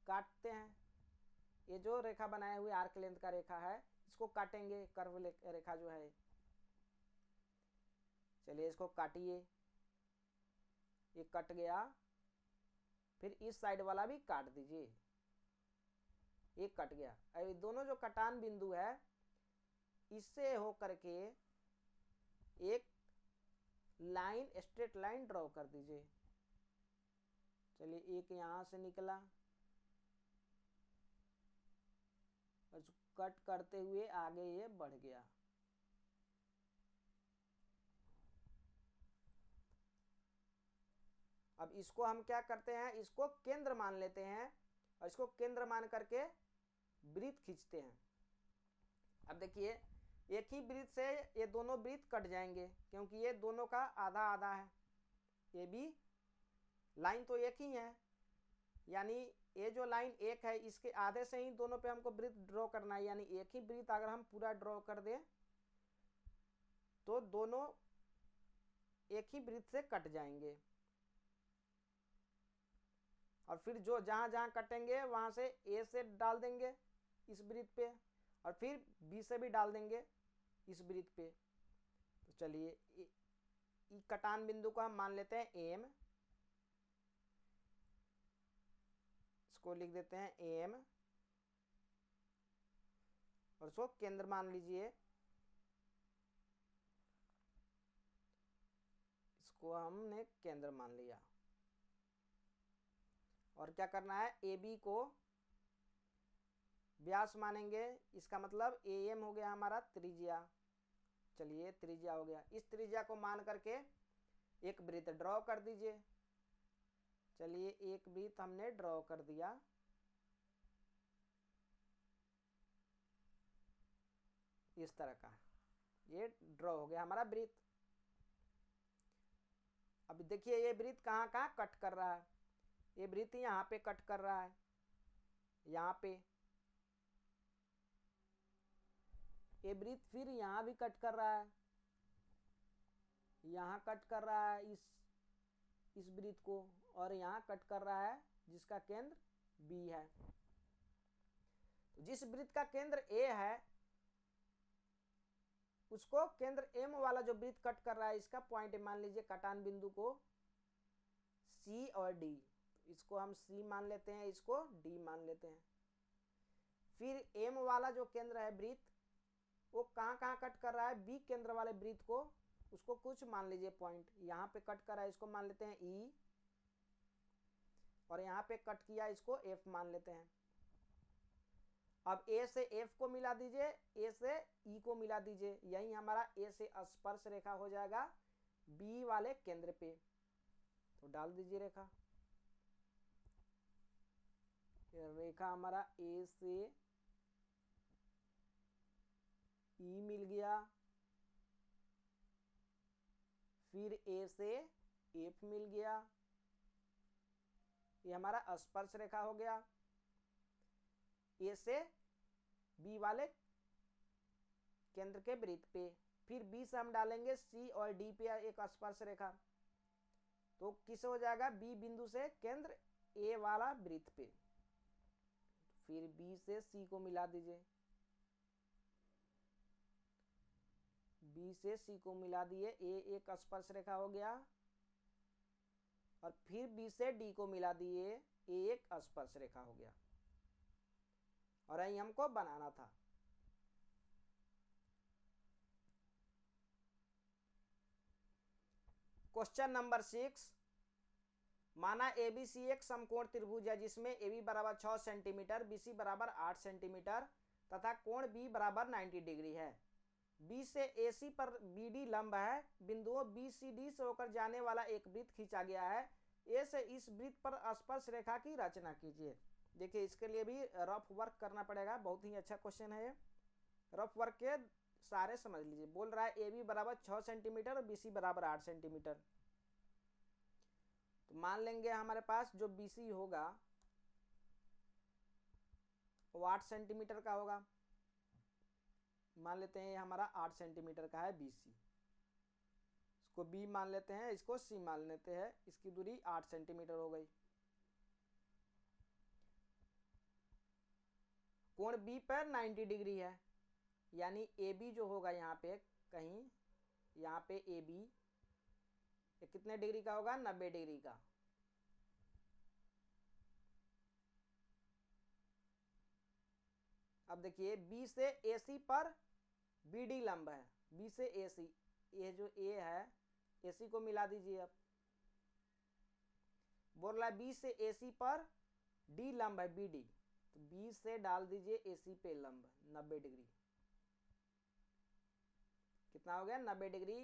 काटते हैं। ये जो रेखा बनाए हुए आर्क लेंथ का रेखा है इसको काटेंगे, कर्व रेखा जो है। चलिए इसको काटिए। ये कट गया, फिर इस साइड वाला भी काट दीजिए। ये कट गया। अब दोनों जो कटान बिंदु है इससे होकर के एक लाइन, स्ट्रेट लाइन ड्रॉ कर दीजिए। चलिए एक यहां से निकला और कट करते हुए आगे ये बढ़ गया। अब इसको हम क्या करते हैं? इसको केंद्र मान लेते हैं और इसको केंद्र मान करके वृत्त खींचते हैं। अब देखिए एक ही वृत्त से ये दोनों वृत्त कट जाएंगे, क्योंकि ये दोनों का आधा आधा है। ये भी लाइन तो एक ही है, यानी ये जो लाइन एक है इसके आधे से ही दोनों पे हमको वृत्त ड्रॉ करना है। यानी एक ही वृत्त अगर हम पूरा ड्रॉ कर दें तो दोनों एक ही वृत्त से कट जाएंगे, और फिर जो जहां जहां कटेंगे वहां से ए से डाल देंगे इस वृत्त पे, और फिर बी से भी डाल देंगे इस वृत्त पे। तो चलिए कटान बिंदु को हम मान लेते हैं एम। इसको लिख देते हैं एम, और इसको केंद्र मान लीजिए। इसको हमने केंद्र मान लिया। और क्या करना है, ए बी को व्यास मानेंगे। इसका मतलब ए एम हो गया हमारा त्रिज्या। चलिए त्रिज्या हो गया, इस त्रिज्या को मान करके एक वृत्त ड्रॉ कर दीजिए। चलिए एक वृत्त हमने ड्रॉ कर दिया। इस तरह का ये ड्रॉ हो गया हमारा वृत्त। अब देखिए ये वृत्त कहाँ कहाँ कट कर रहा है। ये वृत्त यहाँ पे कट कर रहा है, यहाँ पे। ये वृत्त फिर यहाँ भी कट कर रहा है, यहाँ कट कर रहा है इस वृत्त को, और यहाँ कट कर रहा है जिसका केंद्र बी है। तो जिस वृत्त का केंद्र ए है उसको केंद्र एम वाला जो वृत्त कट कर रहा है इसका पॉइंट मान लीजिए, कटान बिंदु को सी और डी। तो इसको हम सी मान लेते हैं, इसको डी मान लेते हैं। फिर एम वाला जो केंद्र है वृत्त वो कहाँ कहाँ कट कर रहा है, बी केंद्र वाले वृत्त को, उसको कुछ मान लीजिए पॉइंट यहाँ पे कट कर रहा है, इसको मान लेते हैं ई। और यहाँ पे कट किया इसको एफ मान लेते हैं। अब ए से एफ को मिला दीजिए, ए से ई को मिला दीजिए, यही हमारा ए से स्पर्श रेखा हो जाएगा बी वाले केंद्र पे। तो डाल दीजिए रेखा। रेखा हमारा ए से ई मिल गया, फिर ए से एफ मिल गया, ये हमारा स्पर्श रेखा हो गया। ए से बी वाले केंद्र के वृत्त पे, फिर बी से हम डालेंगे सी और डी पे एक स्पर्श रेखा। तो किस हो जाएगा, बी बिंदु से केंद्र ए वाला वृत्त पे। फिर बी से सी को मिला दीजिए, बी से सी को मिला दिए, ए एक स्पर्श रेखा हो गया। और फिर बी से डी को मिला दिए, ए एक स्पर्श रेखा हो गया। और यही हमको बनाना था। क्वेश्चन नंबर 6, माना एबीसी एक समकोण त्रिभुज है जिसमें AB बराबर 6 सेंटीमीटर, BC बराबर 8 सेंटीमीटर तथा कोण B बराबर 90 डिग्री है। B से AC पर BD लंब है। बिंदुओं BCD से होकर जाने वाला एक वृत्त खींचा गया है। A से इस वृत्त पर स्पर्श रेखा की रचना कीजिए। देखिए इसके लिए भी रफ वर्क करना पड़ेगा, बहुत ही अच्छा क्वेश्चन है ये। रफ वर्क के सारे समझ लीजिए। बोल रहा है AB बराबर 6 सेंटीमीटर और BC बराबर 8 सेंटीमीटर। तो मान लेंगे हमारे पास जो BC होगा वो 8 सेंटीमीटर का होगा। मान लेते हैं ये हमारा 8 सेंटीमीटर का है BC। इसको B मान लेते हैं, इसको C मान लेते हैं। इसकी दूरी 8 सेंटीमीटर हो गई। कोण B पर 90 डिग्री है, यानी AB जो होगा यहाँ पे कहीं, यहाँ पे AB ये कितने डिग्री का होगा, 90 डिग्री का। अब देखिए B से AC पर BD लंब है, B से AC, ये जो A है AC को मिला दीजिए। अब बोल रहा है B से AC पर D लंब है BD, तो B से डाल दीजिए AC पे लंब 90 डिग्री। कितना हो गया, 90 डिग्री।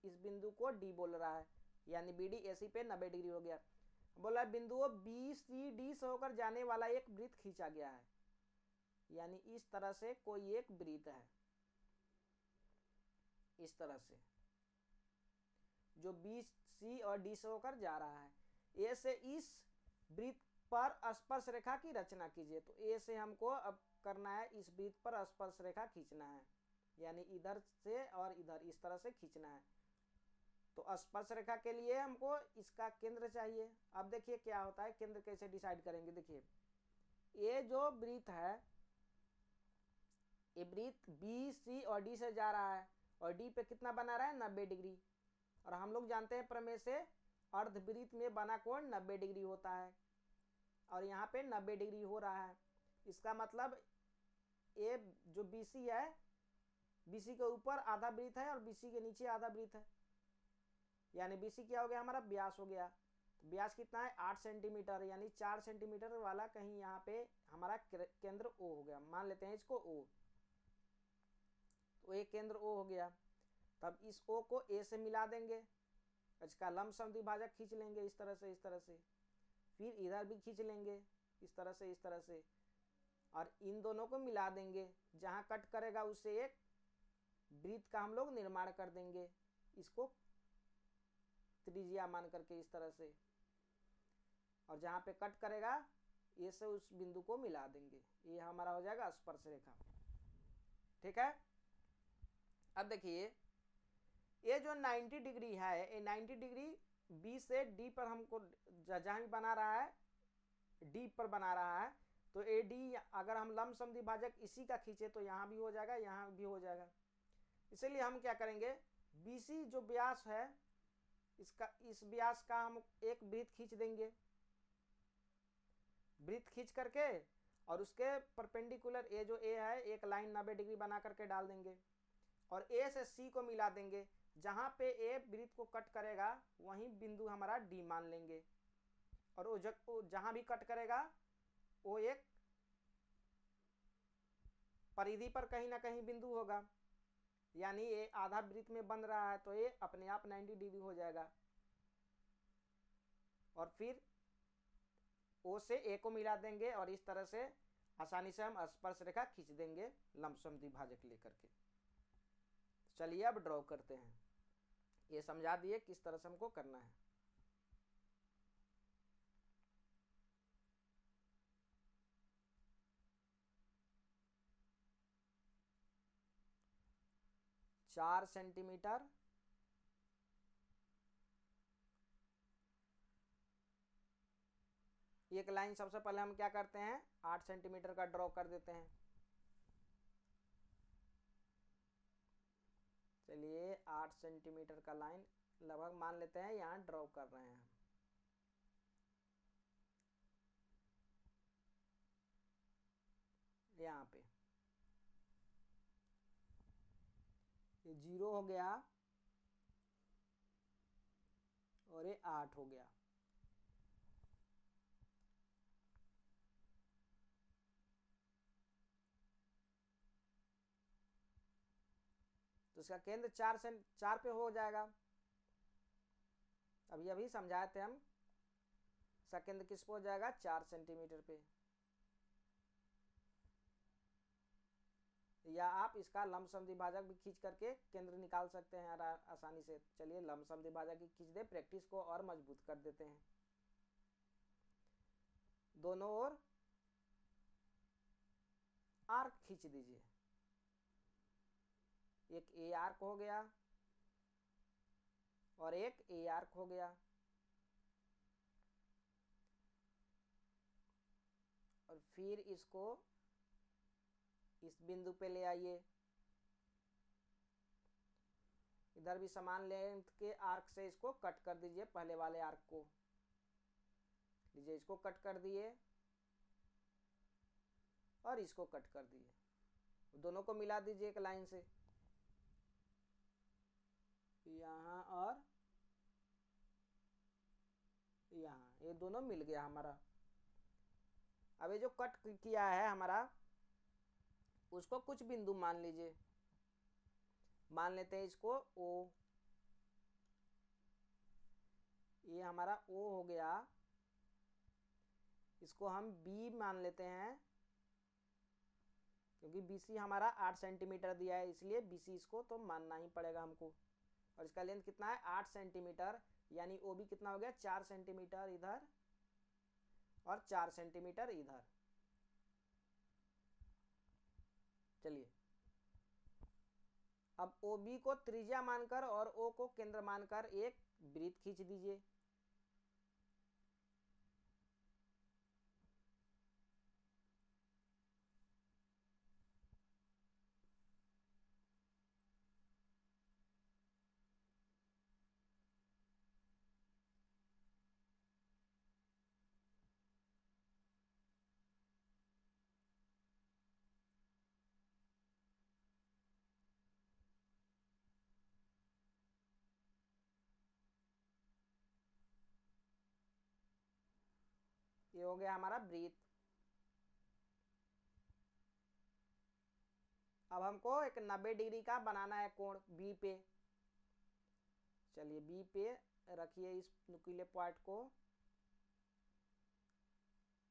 इस बिंदु को D बोल रहा है, यानी BD AC पे 90 डिग्री हो गया। बोला बिंदुओं BCD से होकर जाने वाला एक वृत्त खींचा गया है, यानी इस तरह से कोई एक वृत्त है, इस तरह से जो BC और D से होकर जा रहा है। A से इस वृत्त पर स्पर्श रेखा की रचना कीजिए। तो A से हमको अब करना है, इस वृत्त पर स्पर्श रेखा खींचना है, यानी इधर से और इधर इस तरह से खींचना है। तो स्पर्श रेखा के लिए हमको इसका केंद्र चाहिए। अब देखिए क्या होता है, केंद्र कैसे डिसाइड करेंगे। देखिए ये जो वृत्त है, ये वृत्त BC और D से जा रहा है और D पे कितना बना रहा है, 90 डिग्री। और हम लोग जानते हैं प्रमेय से अर्धवृत्त में बना कोण 90 डिग्री होता है, और यहाँ पे 90 डिग्री हो रहा है। इसका मतलब ये जो BC है, BC के ऊपर आधा वृत्त है और BC के नीचे आधा वृत्त है, यानी BC क्या हो गया, हमारा व्यास हो गया। तो व्यास कितना है 8 सेंटीमीटर, यानी 4 सेंटीमीटर वाला कहीं यहाँ पे हमारा केंद्र ओ हो गया, मान लेते हैं इसको ओ। तो एक केंद्र ओ हो गया, तब इस ओ को ए से मिला देंगे, इसका लंबसम द्विभाजक खींच लेंगे इस तरह से, इस तरह से, फिर इधर भी खींच लेंगे इस तरह से, इस तरह से, और इन दोनों को मिला देंगे। जहां कट करेगा उससे एक वृत्त का हम लोग निर्माण कर देंगे, इसको त्रिज्या मान करके इस तरह से, और जहां पे कट करेगा ये से उस बिंदु को मिला देंगे। ये हमारा हो जाएगा स्पर्श रेखा। ठीक है। अब देखिए ये जो 90 डिग्री है, ये 90 डिग्री बी से डी पर हमको जहां भी बना रहा है, डी पर बना रहा है, तो ए डी अगर हम लंबसम द्विभाजक इसी का खींचे तो यहाँ भी हो जाएगा, यहाँ भी हो जाएगा। इसलिए हम क्या करेंगे, बीसी जो व्यास है इसका, इस व्यास का हम एक वृत्त खींच देंगे, वृत्त खींच करके, और उसके परपेंडिकुलर ए जो ए है एक लाइन 90 डिग्री बना करके डाल देंगे, और ए से सी को मिला देंगे। जहां पे ए वृत्त को कट करेगा वहीं बिंदु हमारा डी मान लेंगे, और वो जहां भी कट करेगा वो एक परिधि पर कहीं ना कहीं बिंदु होगा, यानी ये आधा वृत्त में बन रहा है तो ये अपने आप 90 डिग्री हो जाएगा। और फिर ओ से ए को मिला देंगे, और इस तरह से आसानी से हम स्पर्श रेखा खींच देंगे लंबसम द्विभाजक लेकर के। चलिए अब ड्रॉ करते हैं। ये समझा दिए किस तरह से हमको करना है। चार सेंटीमीटर एक लाइन सबसे पहले हम क्या करते हैं, 8 सेंटीमीटर का ड्रॉ कर देते हैं। चलिए 8 सेंटीमीटर का लाइन लगभग मान लेते हैं यहाँ ड्रॉ कर रहे हैं हम। यहाँ पे ये 0 हो गया और ये 8 हो गया। तो इसका केंद्र 4 पे हो जाएगा। अभी समझाए थे हम, इसका केंद्र किस पे हो जाएगा, 4 सेंटीमीटर पे। या आप इसका लंबसम द्विभाजक भी खींच करके केंद्र निकाल सकते हैं आसानी से। चलिए लंबसम द्विभाजक ही खींच दे, प्रैक्टिस को और मजबूत कर देते हैं। दोनों ओर आर्क खींच दीजिए, एक ए आर्क हो गया और एक ए आर्क हो गया, और फिर इसको इस बिंदु पे ले आइए। इधर भी समान लेंथ के आर्क से इसको कट कर दीजिए, पहले वाले आर्क को लीजिए, इसको कट कर दिए और इसको कट कर दिए, दोनों को मिला दीजिए एक लाइन से, यहाँ और यहाँ, ये दोनों मिल गया हमारा। अब ये जो कट किया है हमारा, उसको कुछ बिंदु मान लीजिए, मान लेते हैं इसको ओ, ये हमारा ओ हो गया, इसको हम बी मान लेते हैं, क्योंकि बीसी हमारा 8 सेंटीमीटर दिया है इसलिए बीसी इसको तो मानना ही पड़ेगा हमको। और इसका लेंथ कितना है 8 सेंटीमीटर, यानी ओ बी कितना हो गया 4 सेंटीमीटर इधर और 4 सेंटीमीटर इधर। चलिए अब ओ बी को त्रिज्या मानकर और ओ को केंद्र मानकर एक वृत्त खींच दीजिए। ये हो गया हमारा वृत्त। अब हमको एक 90 डिग्री का बनाना है कोण बी पे। चलिए बी पे रखिए इस नुकीले पॉइंट को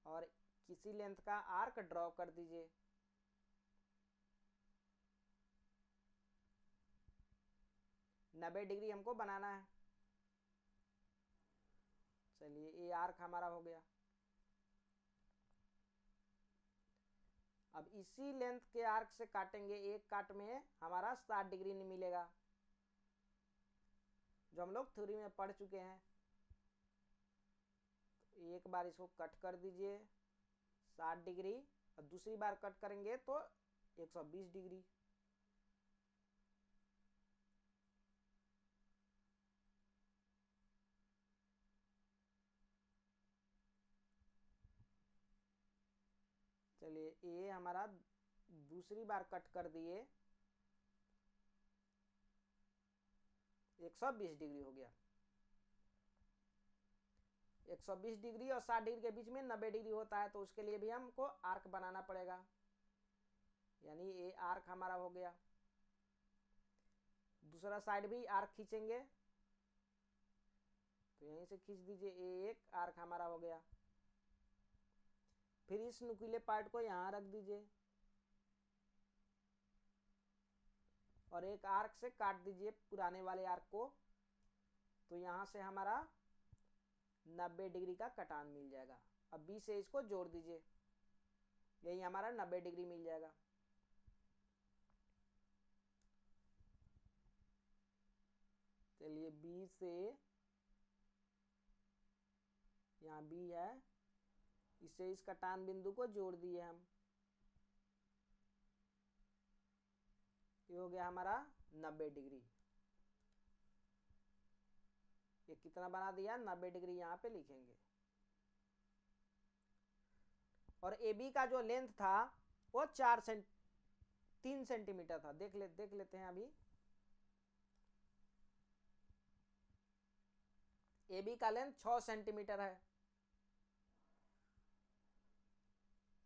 और किसी लेंथ का आर्क ड्रॉ कर दीजिए। नब्बे डिग्री हमको बनाना है। चलिए ये आर्क हमारा हो गया। अब इसी लेंथ के आर्क से काटेंगे, एक काट में हमारा 60 डिग्री मिलेगा, जो हम लोग थ्योरी में पढ़ चुके हैं। तो एक बार इसको कट कर दीजिए 60 डिग्री और दूसरी बार कट करेंगे तो 120 डिग्री। चलिए ये हमारा दूसरी बार कट कर दिए, 120 डिग्री हो गया। 120 डिग्री और 60 डिग्री के बीच में 90 डिग्री होता है, तो उसके लिए भी हमको आर्क बनाना पड़ेगा। यानी ये आर्क हमारा हो गया। दूसरा साइड भी आर्क खींचेंगे, तो यहीं से खींच दीजिए, ये एक आर्क हमारा हो गया। फिर इस नुकीले पार्ट को यहाँ रख दीजिए और एक आर्क से काट दीजिए पुराने वाले आर्क को, तो यहाँ से हमारा 90 डिग्री का कटान मिल जाएगा। अब बी से इसको जोड़ दीजिए, यही हमारा 90 डिग्री मिल जाएगा। चलिए बी से, यहाँ बी है, इससे इस कटान बिंदु को जोड़ दिए हम, ये हो गया हमारा 90 डिग्री। ये कितना बना दिया, 90 डिग्री यहाँ पे लिखेंगे। और ए बी का जो लेंथ था वो 3 सेंटीमीटर था। देख लेते हैं अभी। ए बी का लेंथ 6 सेंटीमीटर है,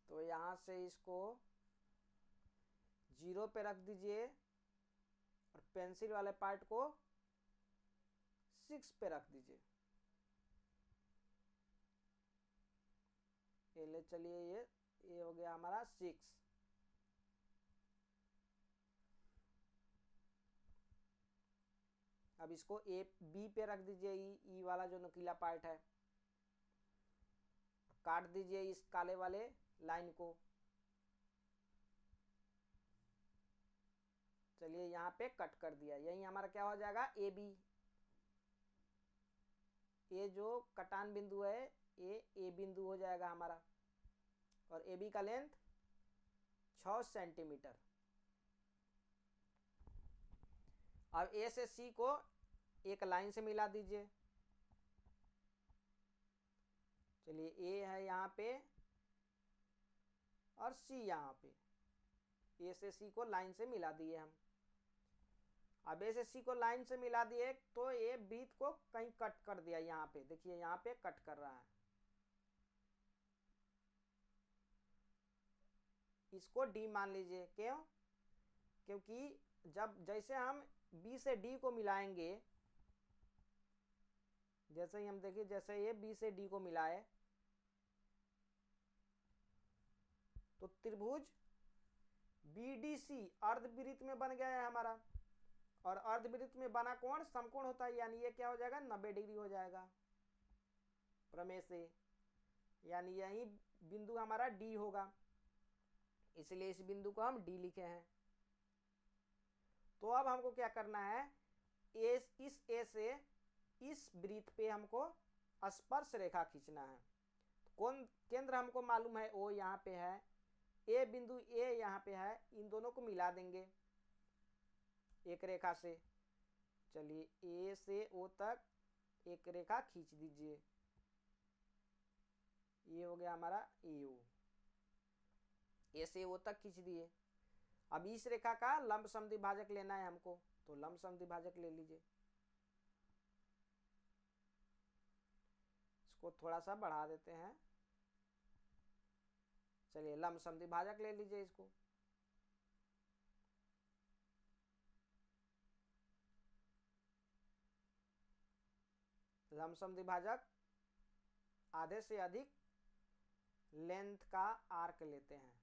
तो यहां से इसको 0 पे रख दीजिए और पेंसिल वाले पार्ट को 6 पे रख दीजिए। ये ले चलिए, ये हो गया हमारा 6। अब इसको ए बी पे रख दीजिए, ई वाला जो नुकीला पार्ट है, काट दीजिए इस काले वाले लाइन को। चलिए यहाँ पे कट कर दिया, यही हमारा क्या हो जाएगा, ए बी। ये जो कटान बिंदु है ये ए बिंदु हो जाएगा हमारा, और ए बी का लेंथ 6 सेंटीमीटर। अब ए से सी को एक लाइन से मिला दीजिए। चलिए ए है यहाँ पे और सी यहाँ पे, ए से सी को लाइन से मिला दिए हम। अब ए से सी को लाइन से मिला दिए तो ये वृत्त को कहीं कट कर दिया, यहाँ पे देखिए, यहाँ पे कट कर रहा है। इसको डी मान लीजिए। क्यों? क्योंकि जैसे हम बी से डी को मिलाएंगे, जैसे ही हम देखिए, जैसे ये बी से डी को मिलाए तो त्रिभुज बीडीसी अर्धवृत्त में बन गया है हमारा, और अर्धवृत्त में बना कोण समकोण होता है, यानी ये क्या हो जाएगा, 90 डिग्री हो जाएगा प्रमेय से। यानी यही बिंदु हमारा डी होगा, इसलिए इस बिंदु को हम डी लिखे हैं। तो अब हमको क्या करना है, इस ए से इस वृत्त पे हमको स्पर्श रेखा खींचना है। कौन केंद्र हमको मालूम है, ओ यहाँ पे है, ए बिंदु ए यहाँ पे है, इन दोनों को मिला देंगे एक रेखा से। चलिए ए से ओ तक एक रेखा खींच दीजिए, ये हो गया हमारा ए ओ। ए से ओ तक खींच दिए। अब इस रेखा का लंब समद्विभाजक लेना है हमको, तो लंब समद्विभाजक ले लीजिए। इसको थोड़ा सा बढ़ा देते हैं, चलिए लमसम द्विभाजक ले लीजिए इसको। लमसम द्विभाजक आधे से अधिक लेंथ का आर्क लेते हैं।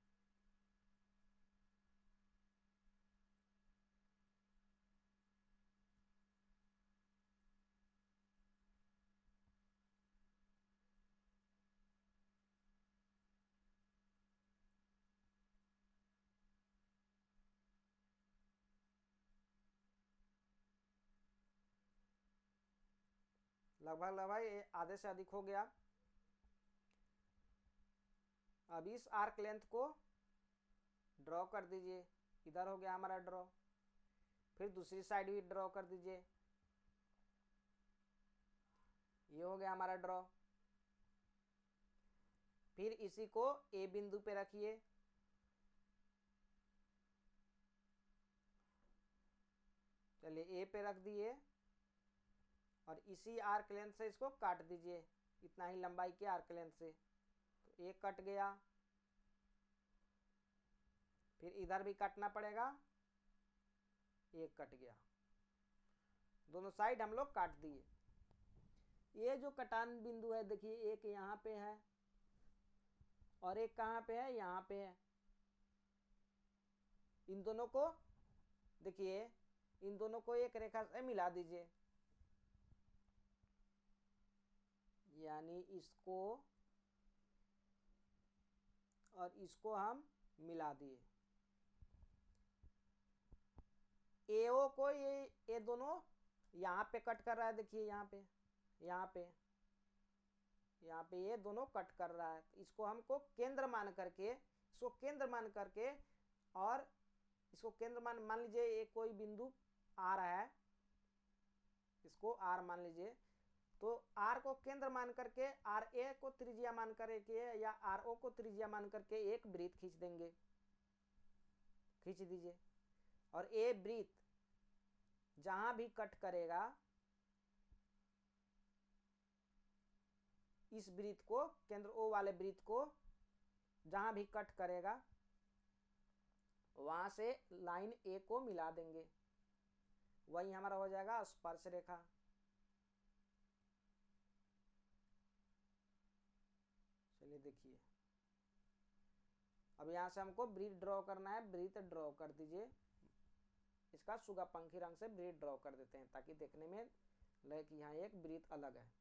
लगभग आधे से अधिक हो गया। अब इस आर्क लेंथ को ड्रॉ कर दीजिए। इधर हो गया हमारा ड्रॉ। फिर दूसरी साइड भी ड्रॉ कर दीजिए। ये हो गया हमारा ड्रॉ। फिर इसी को ए बिंदु पे रखिए। चलिए ए पे रख दिए और इसी आर्क लेंथ से इसको काट दीजिए, इतना ही लंबाई के आर्क लेंथ से। तो एक कट गया। फिर इधर भी काटना पड़ेगा, एक कट गया। दोनों साइड हम लोग काट दिए। ये जो कटान बिंदु है देखिए, एक यहाँ पे है और एक कहाँ पे है, यहाँ पे है। इन दोनों को देखिए, इन दोनों को एक रेखा से मिला दीजिए, यानी इसको और इसको हम मिला दिए। एओ को ये दोनों यहाँ पे कट कर रहा है, देखिए यहाँ पे ये दोनों कट कर रहा है। इसको हमको केंद्र मान करके और इसको केंद्र मान लीजिए। ये कोई बिंदु आर है, इसको आर मान लीजिए। तो आर को केंद्र मान करके, आर ए को त्रिज्या मान करके या आर ओ को त्रिज्या मान करके एक वृत्त खींच देंगे। खींच दीजिए। और ए वृत्त जहां भी कट करेगा, इस वृत्त को, केंद्र ओ वाले वृत्त को जहां भी कट करेगा वहां से लाइन ए को मिला देंगे। वही हमारा हो जाएगा स्पर्श रेखा। चलिए देखिए, अब यहां से हमको वृत्त ड्रॉ करना है। वृत्त ड्रॉ कर दीजिए। इसका सुगा पंखी रंग से वृत्त ड्रॉ कर देते हैं ताकि देखने में लगे कि यहाँ एक वृत्त अलग है।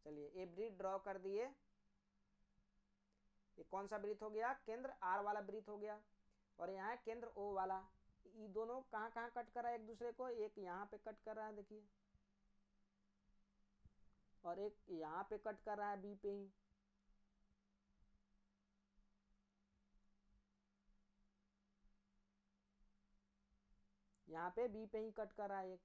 चलिए ये वृत्त ड्रॉ कर दिए। ये कौन सा वृत्त हो गया? केंद्र आर वाला वृत्त हो गया। और यहाँ है केंद्र ओ वाला। ये दोनों कहाँ कहाँ कट कर रहा है एक दूसरे को? एक यहाँ पे कट कर रहा है देखिए, और एक यहाँ पे कट कर रहा है बी पे ही। यहाँ पे बी पे ही कट कर रहा है एक।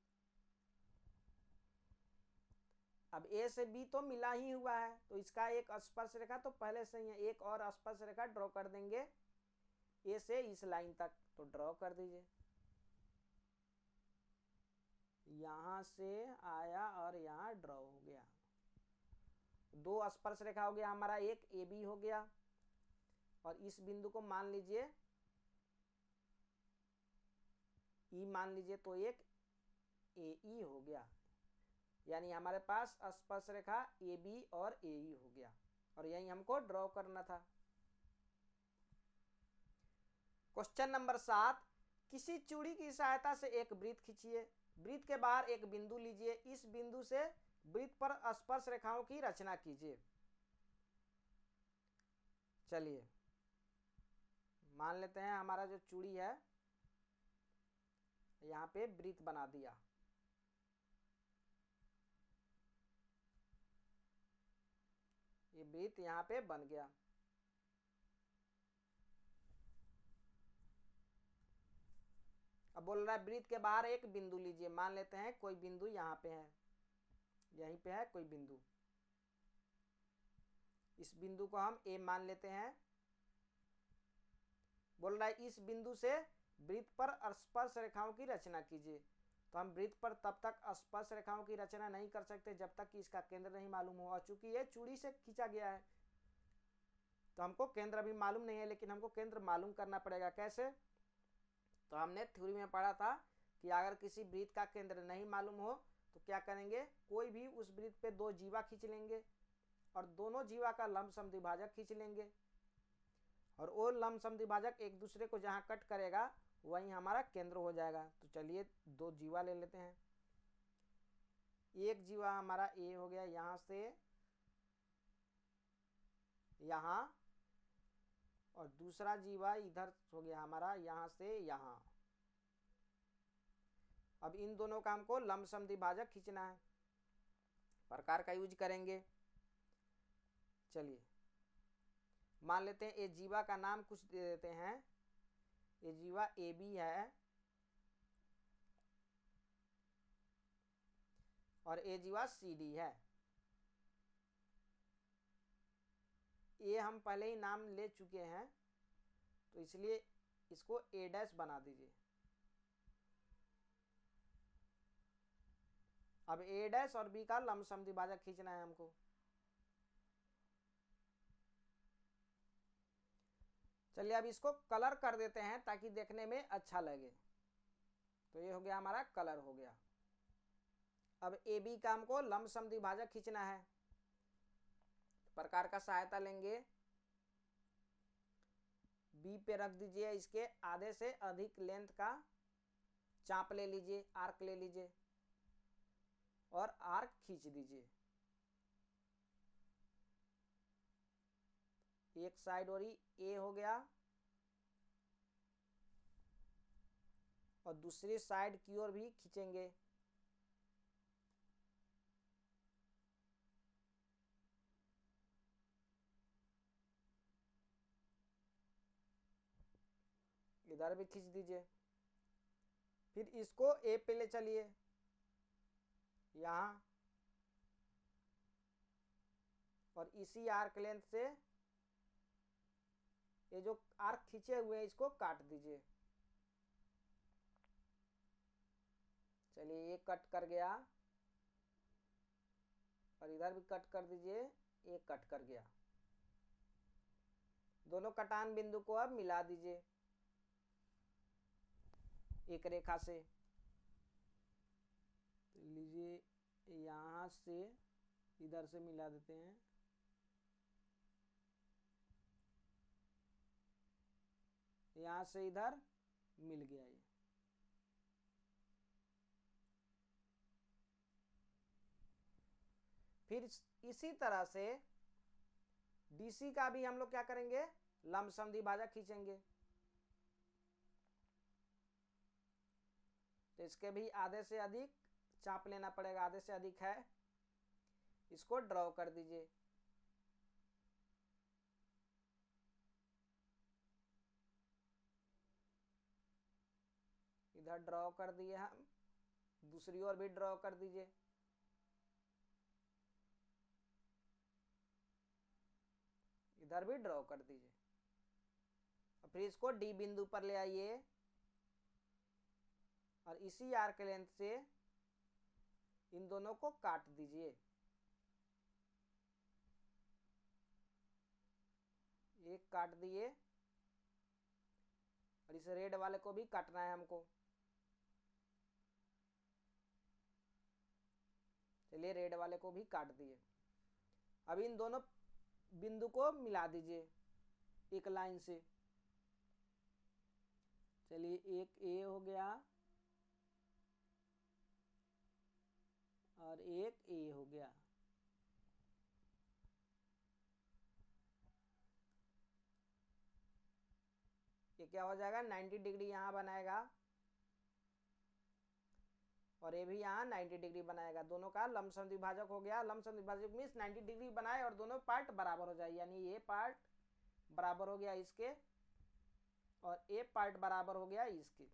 अब ए से बी तो मिला ही हुआ है, तो इसका एक स्पर्श रेखा तो पहले से ही है। एक और स्पर्श रेखा ड्रॉ कर देंगे ए से इस लाइन तक। तो ड्रॉ कर दीजिए। यहां से आया और यहाँ ड्रॉ हो गया। दो स्पर्श रेखा हो गया हमारा, एक ए बी हो गया और इस बिंदु को मान लीजिए ई मान लीजिए, तो एक ए ई हो गया। यानी हमारे पास स्पर्श रेखा ए बी और ए ई हो गया, और यही हमको ड्रॉ करना था। क्वेश्चन नंबर 7, किसी चूड़ी की सहायता से एक वृत्त खींचिए। वृत्त के बाहर एक बिंदु लीजिए। इस बिंदु से वृत्त पर स्पर्श रेखाओं की रचना कीजिए। चलिए मान लेते हैं हमारा जो चूड़ी है, यहाँ पे वृत्त बना दिया। ये वृत्त यहाँ पे बन गया। अब बोल रहा है वृत्त के बाहर एक बिंदु लीजिए। मान लेते हैं कोई बिंदु यहाँ पे है, यहीं पे है कोई बिंदु। इस बिंदु को हम ए मान लेते हैं। बोल रहा है इस बिंदु से वृत्त पर स्पर्श रेखाओं की रचना कीजिए। तो हम वृत्त पर तब तक स्पर्श रेखाओं की रचना नहीं कर सकते जब तक कि इसका केंद्र नहीं मालूम हो। और चूंकि ये चूड़ी से खींचा गया है, तो हमको केंद्र अभी मालूम नहीं है, लेकिन हमको केंद्र मालूम करना पड़ेगा। कैसे? तो हमने थ्योरी में पढ़ा था कि अगर किसी वृत्त का केंद्र नहीं मालूम हो तो क्या करेंगे, कोई भी उस वृत्त पे दो जीवा खींच लेंगे और दोनों जीवा का लंब समद्विभाजक खींच लेंगे, और वो लंब समद्विभाजक एक दूसरे को जहाँ कट करेगा वहीं हमारा केंद्र हो जाएगा। तो चलिए दो जीवा ले लेते हैं। एक जीवा हमारा ए हो गया यहाँ से यहाँ, और दूसरा जीवा इधर हो गया हमारा यहाँ से यहाँ। अब इन दोनों का हमको लंब समद्विभाजक खींचना है, प्रकार का यूज करेंगे। चलिए मान लेते हैं ये जीवा का नाम कुछ दे देते हैं, ये जीवा ए बी है और ये जीवा सी डी है। ये हम पहले ही नाम ले चुके हैं तो इसलिए इसको ए डैश बना दीजिए। अब ए डैश और बी का लंब समद्विभाजक खींचना है हमको। चलिए अब इसको कलर कर देते हैं ताकि देखने में अच्छा लगे। तो ये हो गया हमारा कलर हो गया। अब ए बी का हमको लंब समद्विभाजक खींचना है, प्रकार का सहायता लेंगे। बी पे रख दीजिए, इसके आधे से अधिक लेंथ का चाप ले लीजिए, आर्क ले लीजिए और आर्क खींच दीजिए। एक साइड और ए हो गया और दूसरी साइड की ओर भी खींचेंगे। इधर भी खींच दीजिए। फिर इसको ए पे ले चलिए यहाँ, और इसी आर्क लेंथ से ये जो आर्क खींचे हुए हैं इसको काट दीजिए। चलिए ये कट कर गया और इधर भी कट कर दीजिए, ये कट कर गया। दोनों कटान बिंदु को अब मिला दीजिए एक रेखा से। तो लीजिए यहाँ से इधर से मिला देते हैं। यहाँ से इधर मिल गया ये। फिर इसी तरह से डीसी का भी हम लोग क्या करेंगे, लंब समद्विभाजक खींचेंगे। तो इसके भी आधे से अधिक चाप लेना पड़ेगा, आधे से अधिक है। इसको ड्रॉ कर दीजिए। इधर ड्रॉ कर दिए हम, दूसरी ओर भी ड्रॉ कर दीजिए। इधर भी ड्रॉ कर दीजिए। और फिर इसको डी बिंदु पर ले आइए और इसी आर्क लेंथ से इन दोनों को काट दीजिए। एक काट दिए और इस रेड वाले को भी काटना है हमको। चलिए रेड वाले को भी काट दिए। अब इन दोनों बिंदु को मिला दीजिए एक लाइन से। चलिए एक ए हो गया और एक ए हो गया। ये क्या हो जाएगा, 90 डिग्री यहाँ बनाएगा और ये भी यहाँ 90 डिग्री बनाएगा। दोनों का लंब समद्विभाजक हो गया। लंब समद्विभाजक मीन्स 90 डिग्री बनाए और दोनों पार्ट बराबर हो जाए, यानी ये पार्ट बराबर हो गया इसके और ये पार्ट बराबर हो गया इसके।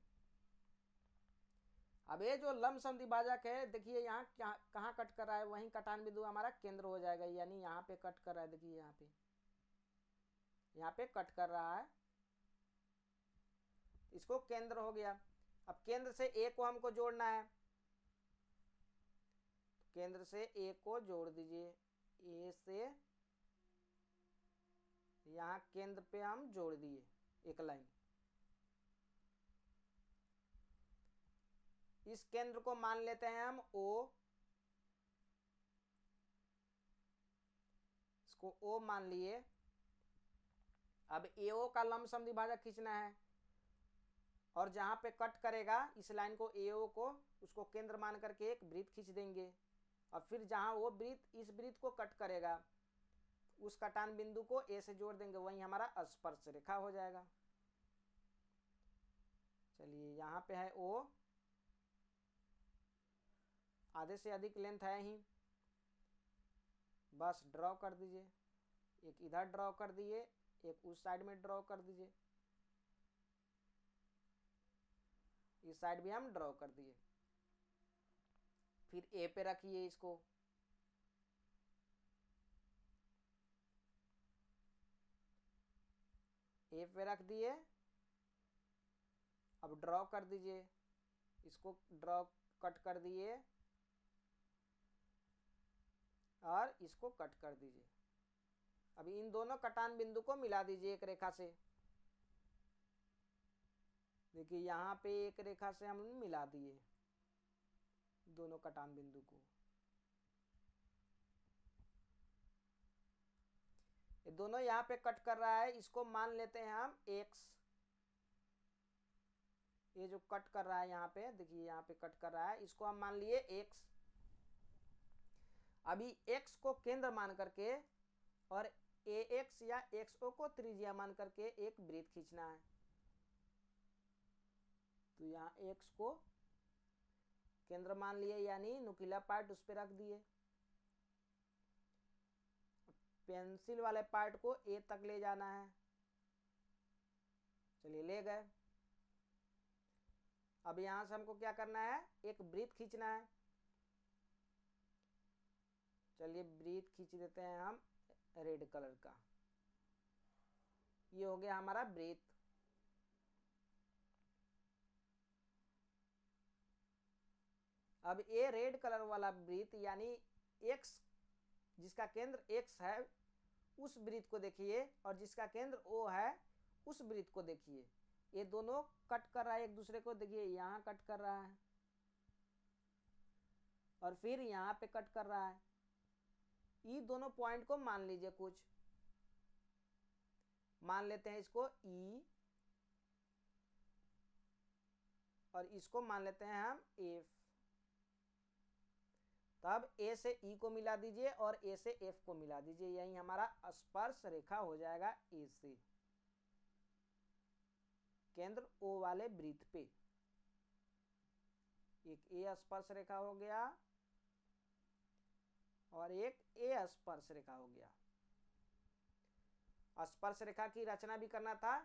अब ये जो लंब समद्विभाजक है, देखिए यहाँ कहाँ कट कर रहा है, वहीं कटान बिंदु हमारा केंद्र हो जाएगा। यानी यहाँ पे कट कर रहा है, देखिए यहाँ पे कट कर रहा है, इसको केंद्र हो गया। अब केंद्र से ए को हमको जोड़ना है, केंद्र से ए को जोड़ दीजिए। ए से यहाँ केंद्र पे हम जोड़ दिए एक लाइन। इस केंद्र को मान लेते हैं हम O, इसको O मान लिए। अब AO का लंबसम द्विभाजक खींचना है और जहां पे कट करेगा इस लाइन को AO को, उसको केंद्र मान करके एक वृत्त खींच देंगे और फिर जहां वो वृत्त इस वृत्त को कट करेगा उस कटान बिंदु को A से जोड़ देंगे, वही हमारा स्पर्श रेखा हो जाएगा। चलिए यहाँ पे है O, आधे से अधिक लेंथ है ही, बस ड्रॉ कर दीजिए। एक इधर ड्रॉ कर दिए, एक उस साइड में ड्रॉ कर दीजिए, इस साइड भी हम ड्रॉ कर दिए। फिर A पे रखिए इसको, A पे रख दिए। अब ड्रॉ कर दीजिए, इसको ड्रॉ कट कर दिए और इसको कट कर दीजिए। अभी इन दोनों कटान बिंदु को मिला दीजिए एक रेखा से। देखिए यहाँ पे एक रेखा से हम मिला दिए दोनों कटान बिंदु को। ये दोनों यहाँ पे कट कर रहा है, इसको मान लेते हैं हम x। ये जो कट कर रहा है यहाँ पे, देखिए यहाँ पे कट कर रहा है, इसको हम मान लिए x। अभी x को केंद्र मान करके और ax या xo को त्रिज्या मान करके एक वृत्त खींचना है। तो यहाँ x को केंद्र मान लिए, यानी नुकीला पार्ट उस पर रख दिए। पेंसिल वाले पार्ट को A तक ले जाना है। चलिए ले गए। अब यहां से हमको क्या करना है, एक वृत्त खींचना है। चलिए वृत्त खींच देते हैं हम रेड कलर का। ये हो गया हमारा वृत्त। अब ये रेड कलर वाला वृत्त यानी x, जिसका केंद्र x है उस वृत्त को देखिए, और जिसका केंद्र O है उस वृत्त को देखिए। ये दोनों कट कर रहा है एक दूसरे को, देखिए यहाँ कट कर रहा है और फिर यहाँ पे कट कर रहा है। ये दोनों पॉइंट को मान लीजिए, कुछ मान लेते हैं इसको E और इसको मान लेते हैं हम F। तब A से E को मिला दीजिए और A से F को मिला दीजिए, यही हमारा स्पर्श रेखा हो जाएगा A से केंद्र O वाले वृत्त पे। एक A स्पर्श रेखा हो गया और एक A स्पर्श रेखा हो गया। स्पर्श रेखा की रचना भी करना था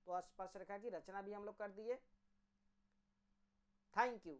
तो स्पर्श रेखा की रचना भी हम लोग कर दिए। Thank you.